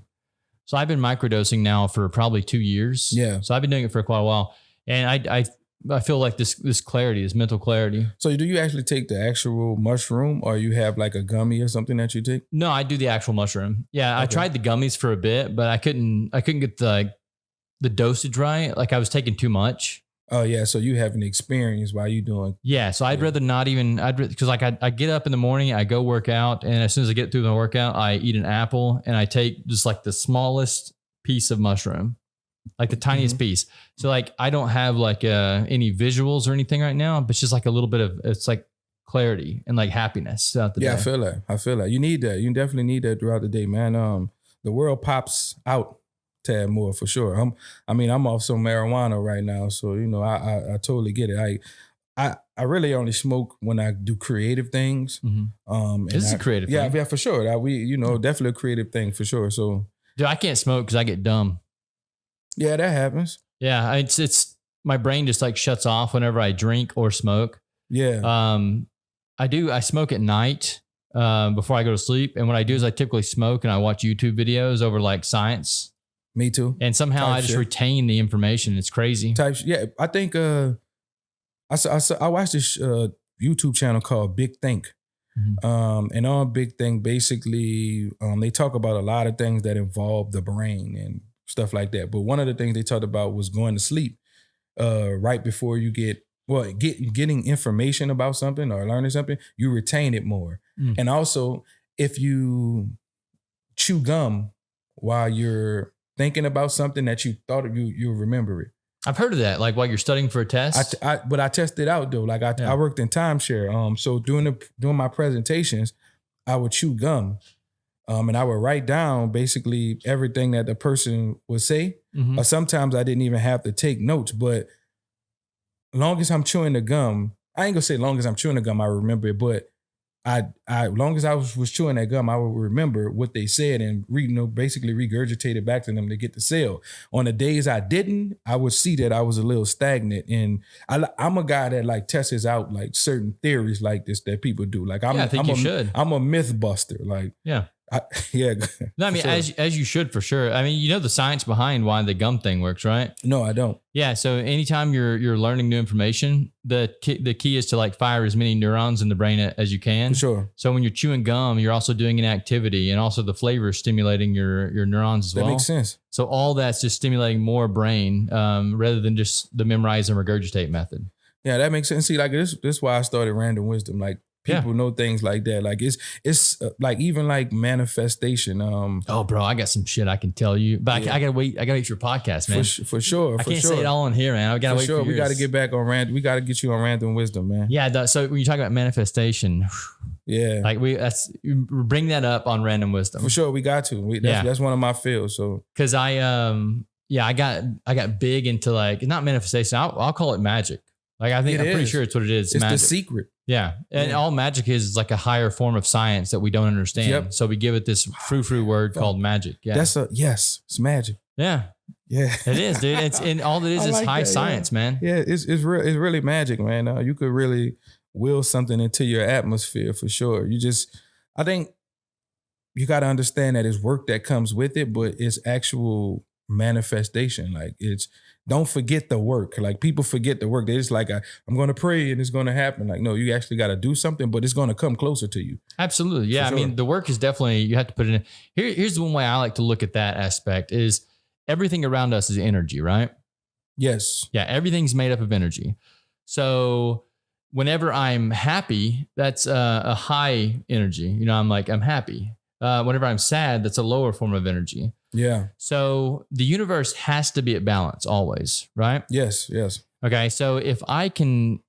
So I've been microdosing now for probably 2 years. Yeah. So I've been doing it for quite a while. And I feel like this clarity, this mental clarity. So do you actually take the actual mushroom, or you have like a gummy or something that you take? No, I do the actual mushroom. Yeah. Okay. I tried the gummies for a bit, but I couldn't get the dosage right. Like I was taking too much. Oh yeah. So you have an experience while you doing. Yeah. So I'd rather not even, cause like I get up in the morning, I go work out. And as soon as I get through the workout, I eat an apple and I take just like the smallest piece of mushroom, like the tiniest piece. So like, I don't have like any visuals or anything right now, but it's just like a little bit of, it's like clarity and like happiness throughout the day. I feel that. You need that. You definitely need that throughout the day, man. The world pops out tad more for sure. I'm off some marijuana right now, so I totally get it. I really only smoke when I do creative things. This is a creative thing. Yeah, for sure. Definitely a creative thing for sure. So, dude, I can't smoke because I get dumb. Yeah, that happens. Yeah, it's my brain just like shuts off whenever I drink or smoke. Yeah. I smoke at night before I go to sleep, and what I do is I typically smoke and I watch YouTube videos over like science. Me too. And somehow I just retain the information. It's crazy. Yeah, I think I watched this YouTube channel called Big Think. And on Big Think, basically, they talk about a lot of things that involve the brain and stuff like that. But one of the things they talked about was going to sleep right before you getting information about something or learning something, you retain it more. And also, if you chew gum while you're thinking about something that you thought you'll remember it. I've heard of that. Like while you're studying for a test. But I tested out though. Like I worked in timeshare. So during my presentations, I would chew gum, and I would write down basically everything that the person would say. Or sometimes I didn't even have to take notes. But long as I'm chewing the gum, I ain't gonna say long as I'm chewing the gum, I remember it. But long as I was chewing that gum, I would remember what they said and basically regurgitate it back to them to get the sale. On the days I didn't, I would see that I was a little stagnant. And I'm a guy that like tests out like certain theories like this that people do. Like I think you should. I'm a myth buster. Like No, I mean, sure. as you should for sure. I mean, you know the science behind why the gum thing works, right? No, I don't. Yeah. So anytime you're learning new information, the key is to like fire as many neurons in the brain as you can. For sure. So when you're chewing gum, you're also doing an activity, and also the flavor is stimulating your neurons as well. That makes sense. So all that's just stimulating more brain rather than just the memorize and regurgitate method. Yeah, that makes sense. See, like this is why I started Random Wisdom. Like people know things like that. Like it's like even like manifestation. Oh, bro, I got some shit I can tell you, but I gotta wait. I gotta wait for your podcast, man. For sure. I can't say it all in here, man. I gotta wait for yours. We got to get back on random. We got to get you on random wisdom, man. Yeah. So when you talk about manifestation, yeah, like we bring that up on random wisdom. For sure, we got to. That's one of my fields. So because I got big into like not manifestation. I'll call it magic. Like I'm pretty sure it's what it is. It's magic. the secret. Yeah. And all magic is like a higher form of science that we don't understand. Yep. So we give it this frou-frou word called magic. Yeah. It's magic. Yeah. Yeah. It is, dude. And all it is high science, man. Yeah. It's really magic, man. You could really will something into your atmosphere for sure. I think you got to understand that it's work that comes with it, but it's actual manifestation. Like don't forget the work. Like people forget the work. They just like, I'm going to pray and it's going to happen. Like, no, you actually got to do something, but it's going to come closer to you. Absolutely. Yeah. Sure. I mean, the work is definitely, you have to put it in. Here's the one way I like to look at that aspect is everything around us is energy, right? Yes. Yeah. Everything's made up of energy. So whenever I'm happy, that's a high energy. You know, I'm happy. Whenever I'm sad, that's a lower form of energy. Yeah. So the universe has to be at balance always, right? Yes. Okay. So if I can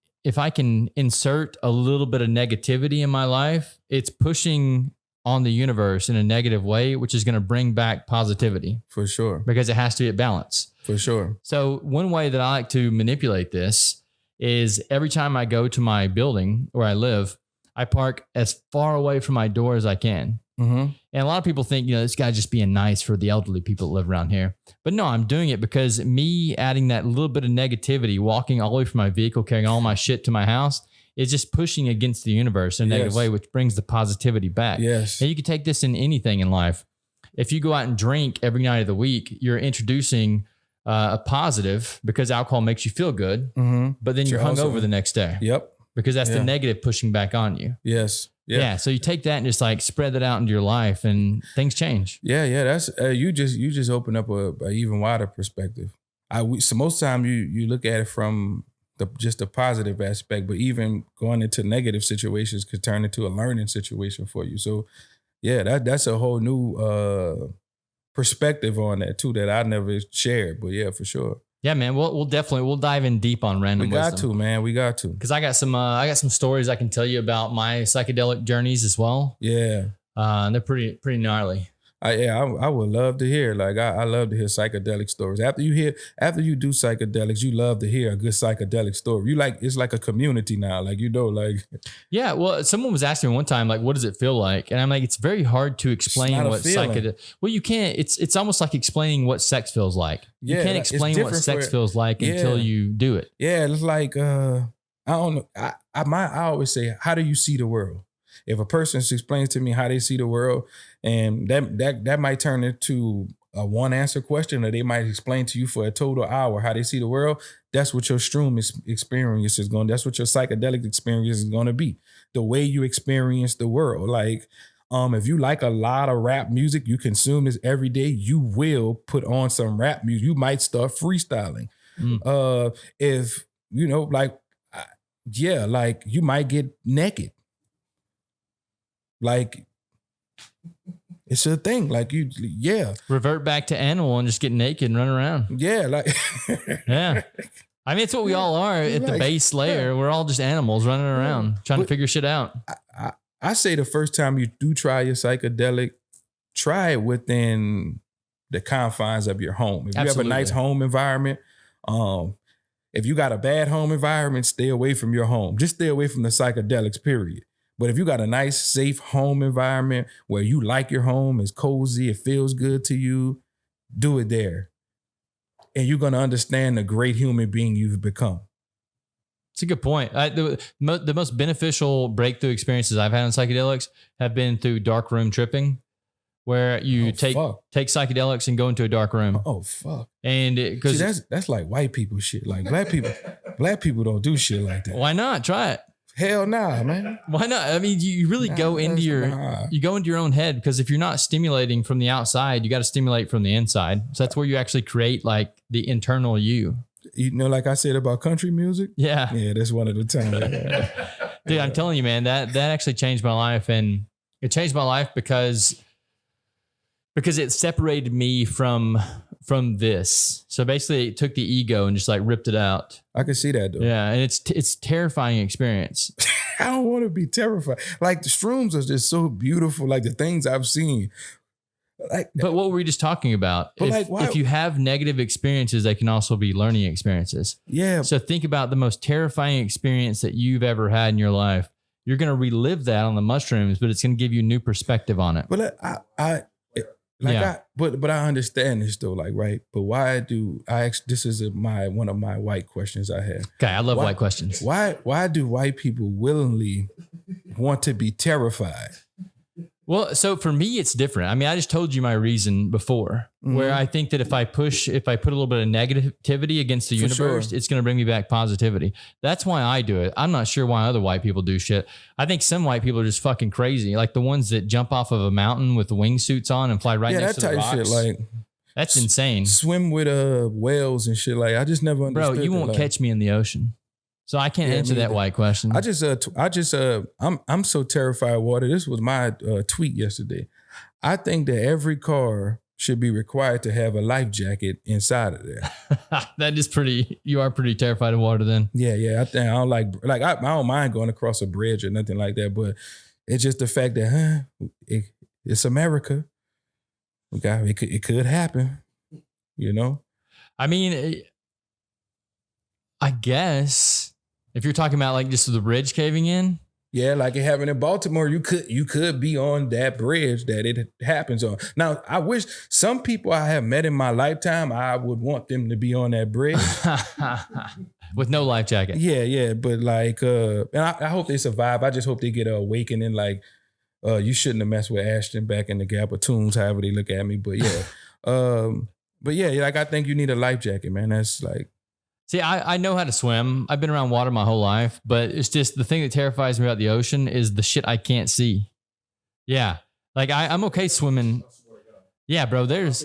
insert a little bit of negativity in my life, it's pushing on the universe in a negative way, which is going to bring back positivity. For sure. Because it has to be at balance. For sure. So one way that I like to manipulate this is every time I go to my building where I live, I park as far away from my door as I can. Mm-hmm. And a lot of people think, this guy's just being nice for the elderly people that live around here. But no, I'm doing it because me adding that little bit of negativity, walking all the way from my vehicle, carrying all my shit to my house, is just pushing against the universe in a negative way, which brings the positivity back. Yes. And you can take this in anything in life. If you go out and drink every night of the week, you're introducing a positive because alcohol makes you feel good, but then you're hungover the next day. Yep. Because that's the negative pushing back on you. Yes. Yeah. So you take that and just like spread that out into your life and things change. Yeah. That's you just open up a even wider perspective. So most time you look at it from just the positive aspect, but even going into negative situations could turn into a learning situation for you. So yeah, that's a whole new perspective on that too that I never shared. But yeah, for sure. Yeah, man. We'll dive in deep on random wisdom. We got to, man. We got to. Because I got some stories I can tell you about my psychedelic journeys as well. Yeah. They're pretty gnarly. I would love to hear. Like I love to hear psychedelic stories. After you do psychedelics, you love to hear a good psychedelic story. It's like a community now. Like Yeah. Well, someone was asking me one time, like, what does it feel like? And I'm like, it's very hard to explain what psychedelic. Well, you can't. It's almost like explaining what sex feels like. You can't explain what sex feels like until you do it. Yeah, it's like I don't know. I always say, how do you see the world? If a person explains to me how they see the world, and that might turn into a one answer question, or they might explain to you for a total hour how they see the world. That's what your shroom experience is going. That's what your psychedelic experience is going to be. The way you experience the world. Like, if you like a lot of rap music, you consume this every day, you will put on some rap music. You might start freestyling. If like you might get naked. Like, it's a thing. Like revert back to animal and just get naked and run around. Yeah, like yeah. I mean, it's what we all are at the base layer. We're all just animals running around trying to figure shit out. I say the first time you do try your psychedelic, try it within the confines of your home. If you have a nice home environment, if you got a bad home environment, stay away from your home. Just stay away from the psychedelics, period. But if you got a nice, safe home environment where you like your home, it's cozy, it feels good to you, do it there. And you're going to understand the great human being you've become. It's a good point. The most beneficial breakthrough experiences I've had on psychedelics have been through dark room tripping, where you take psychedelics and go into a dark room. Oh, fuck. And because that's like white people shit. Like black people don't do shit like that. Why not? Try it. Hell nah, man. Why not? I mean, you really go into your own head, because if you're not stimulating from the outside, you got to stimulate from the inside. So that's where you actually create like the internal you. Like I said about country music. Yeah. Yeah, that's one of the times. Dude, I'm telling you, man, that actually changed my life. And it changed my life because it separated me from this. So basically it took the ego and just like ripped it out. I can see that though. Yeah. And it's terrifying experience. I don't want to be terrified. Like the shrooms are just so beautiful. Like the things I've seen. Like, but what were we just talking about? If you have negative experiences, they can also be learning experiences. Yeah. So think about the most terrifying experience that you've ever had in your life. You're going to relive that on the mushrooms, but it's going to give you new perspective on it. But but I understand this though, like, right? But why do this is one of my white questions I have. Okay, I love white questions. Why do white people willingly want to be terrified? Well, so for me, it's different. I mean, I just told you my reason before, where I think that if I put a little bit of negativity against the universe, it's going to bring me back positivity. That's why I do it. I'm not sure why other white people do shit. I think some white people are just fucking crazy. Like the ones that jump off of a mountain with the wingsuits on and fly right next to the rocks. Shit, like that's insane. Swim with whales and shit. Like I just never understood. Bro, you won't catch me in the ocean. So I can't answer that white question. I'm so terrified of water. This was my tweet yesterday. I think that every car should be required to have a life jacket inside of there. You are pretty terrified of water then. Yeah. I think I don't mind going across a bridge or nothing like that, but it's just the fact that it's America. It could happen, you know? I mean, I guess if you're talking about like just the bridge caving in. Yeah, like it happened in Baltimore. You could be on that bridge that it happens on. Now, I wish some people I have met in my lifetime, I would want them to be on that bridge. With no life jacket. Yeah. But like, and I hope they survive. I just hope they get an awakening. Like, you shouldn't have messed with Ashton back in the Gap of Tunes, however they look at me. But yeah. Like I think you need a life jacket, man. That's like. See, I know how to swim. I've been around water my whole life, but it's just the thing that terrifies me about the ocean is the shit I can't see. Yeah. Like I'm okay swimming. Yeah, bro, there's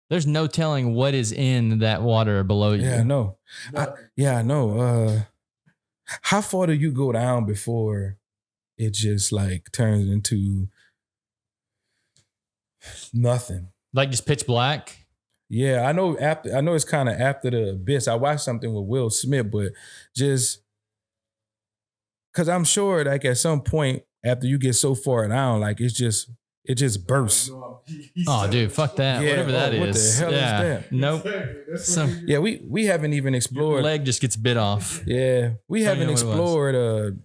no telling what is in that water below you. Yeah, I know. How far do you go down before it just like turns into nothing? Like just pitch black? Yeah, I know it's kind of after the abyss. I watched something with Will Smith, but just because I'm sure like at some point after you get so far down, like it just bursts. Oh, dude, fuck that. Yeah, whatever that is. What the hell is that? Nope. Yeah, we haven't even explored. Your leg just gets bit off. Yeah, we haven't explored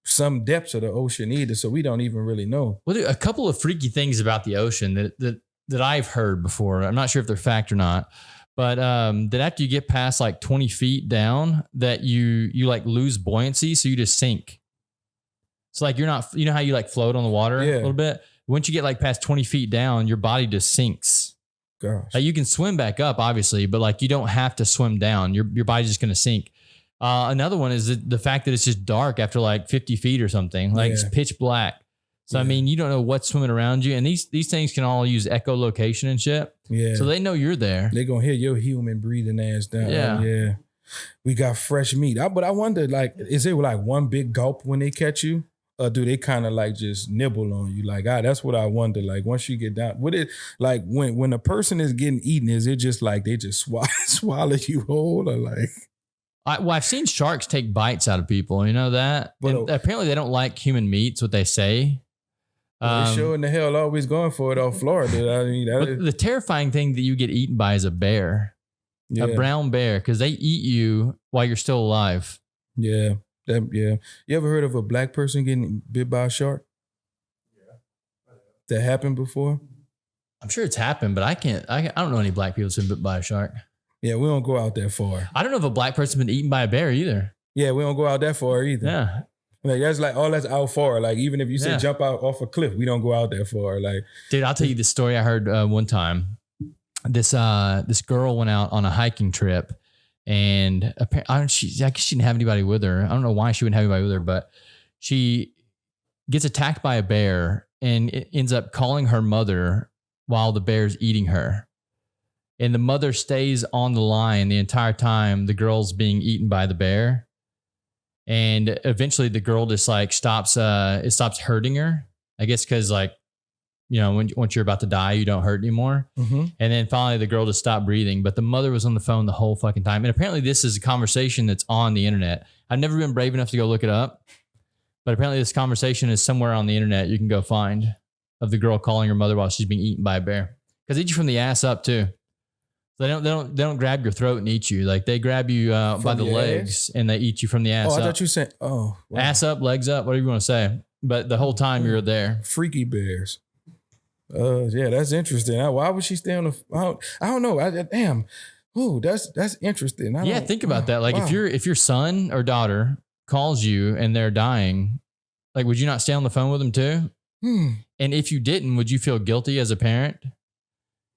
some depths of the ocean either, so we don't even really know. Well, dude, a couple of freaky things about the ocean that I've heard before. I'm not sure if they're fact or not, but that after you get past like 20 feet down, that you like lose buoyancy, so you just sink. It's like you're not, you know how you like float on the water a little bit? Once you get like past 20 feet down, your body just sinks. Gosh. Like you can swim back up, obviously, but like you don't have to swim down. Your body's just going to sink. Another one is the fact that it's just dark after like 50 feet or something, like it's pitch black. So, I mean, you don't know what's swimming around you. And these things can all use echolocation and shit. Yeah. So they know you're there. They're going to hear your human breathing ass down. Yeah. Yeah. We got fresh meat. But I wonder, like, is it like one big gulp when they catch you? Or do they kind of like just nibble on you? Like, that's what I wonder. Like, once you get down, would it, like, when a person is getting eaten, is it just like they just swallow you whole or like? I've seen sharks take bites out of people. You know that? But apparently they don't like human meat. It's what they say. They sure in the hell always going for it off Florida. I mean, the terrifying thing that you get eaten by is a bear, a brown bear, because they eat you while you're still alive. Yeah. You ever heard of a black person getting bit by a shark? Yeah. That happened before? I'm sure it's happened, but I don't know any black people who've been bit by a shark. Yeah, we don't go out that far. I don't know if a black person's been eaten by a bear either. Yeah, we don't go out that far either. Yeah. Like that's out far. Like even if you say jump out off a cliff, we don't go out that far. Like, dude, I'll tell you this story I heard one time. This girl went out on a hiking trip, and I guess she didn't have anybody with her. I don't know why she wouldn't have anybody with her, but she gets attacked by a bear and it ends up calling her mother while the bear's eating her. And the mother stays on the line the entire time the girl's being eaten by the bear. And eventually the girl just like stops hurting her. I guess because like, you know, once you're about to die, you don't hurt anymore. Mm-hmm. And then finally the girl just stopped breathing, but the mother was on the phone the whole fucking time. And apparently this is a conversation that's on the internet. I've never been brave enough to go look it up, but apparently this conversation is somewhere on the internet you can go find, of the girl calling her mother while she's being eaten by a bear. Because they eat you from the ass up too. They don't grab your throat and eat you. Like they grab you by the legs and they eat you from the ass up. I thought you said, wow. Ass up, legs up, whatever you want to say. But the whole time you're there. Freaky bears. Yeah, that's interesting. Why would she stay on the? I don't know. Damn. Ooh, that's interesting. Think about that. Like if your son or daughter calls you and they're dying, like would you not stay on the phone with them too? And if you didn't, would you feel guilty as a parent?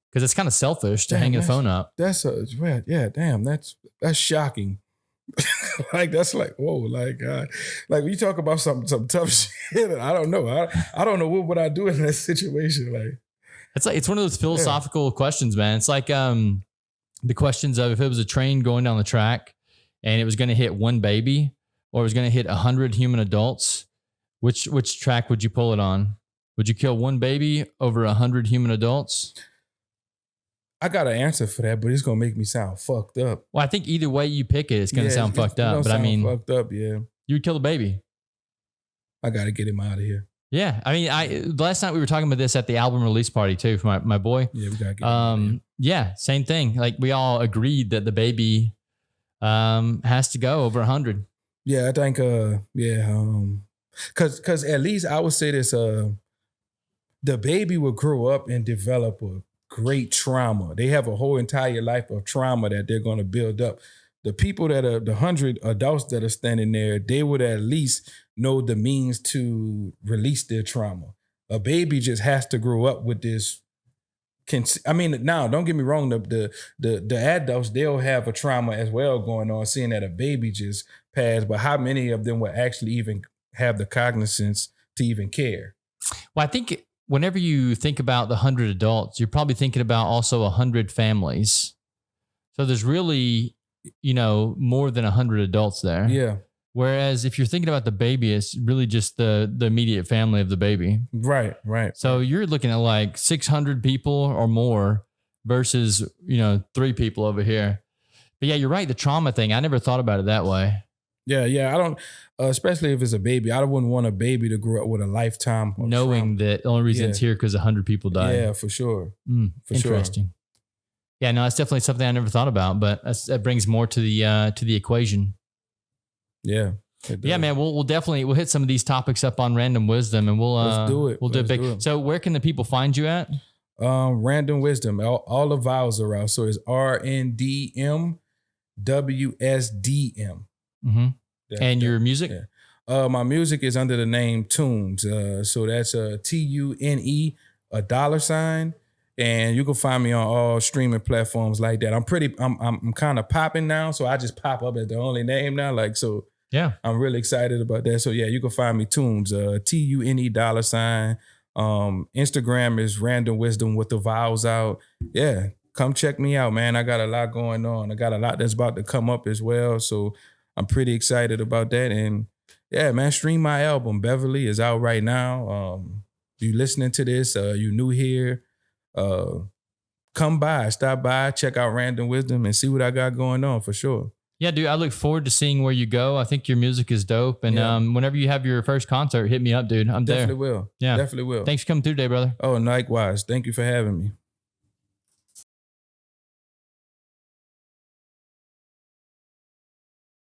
Because it's kind of selfish to hang the phone up. That's damn. That's shocking. Like that's like whoa. Like when you talk about some tough shit, I don't know. I don't know what would I do in that situation. Like it's one of those philosophical questions, man. It's like the questions of if it was a train going down the track and it was going to hit one baby or it was going to hit 100 human adults, which track would you pull it on? Would you kill one baby over 100 human adults? I got an answer for that, but it's gonna make me sound fucked up. Well, I think either way you pick it, it's gonna sound fucked up. But I mean, fucked up, yeah. You would kill the baby. I gotta get him out of here. Yeah, I mean, last night we were talking about this at the album release party too for my boy. Yeah, we gotta get him out of here. Yeah, same thing. Like we all agreed that the baby has to go over 100. Yeah, I think because at least I would say this: the baby will grow up and develop a great trauma. They have a whole entire life of trauma that they're going to build up. The people that are the 100 adults that are standing there, they would at least know the means to release their trauma. A baby just has to grow up with this. Now don't get me wrong. The adults, they'll have a trauma as well going on, seeing that a baby just passed. But how many of them will actually even have the cognizance to even care? Well, I think whenever you think about the 100 adults, you're probably thinking about also 100 families. So there's really, more than 100 adults there. Yeah. Whereas if you're thinking about the baby, it's really just the immediate family of the baby. Right. So you're looking at like 600 people or more versus, 3 people over here. But yeah, you're right. The trauma thing, I never thought about it that way. Yeah. I don't, especially if it's a baby. I wouldn't want a baby to grow up with a lifetime of knowing trauma. that the only reason it's here because 100 people died. Yeah, for sure. Interesting. Sure. Yeah, no, that's definitely something I never thought about, but that brings more to the equation. Yeah. Yeah, man, we'll definitely hit some of these topics up on Random Wisdom, and let's do it. We'll do it big. So where can the people find you at? Random Wisdom. All the vowels are out. So it's RNDMWSDM. Mm-hmm. And your music? Yeah. My music is under the name Tunes. So that's TUNE, $. And you can find me on all streaming platforms like that. I'm kind of popping now, so I just pop up as the only name now. Like, so yeah, I'm really excited about that. So yeah, you can find me Tunes, TUNE $. Instagram is Random Wisdom with the vowels out. Yeah, come check me out, man. I got a lot going on. I got a lot that's about to come up as well. So I'm pretty excited about that. And yeah, man, stream my album. Beverly is out right now. You listening to this, you new here, come by, stop by, check out Random Wisdom and see what I got going on for sure. Yeah, dude, I look forward to seeing where you go. I think your music is dope. And whenever you have your first concert, hit me up, dude. I'm Definitely there. Will. Yeah. Definitely will. Thanks for coming through today, brother. Oh, likewise. Thank you for having me.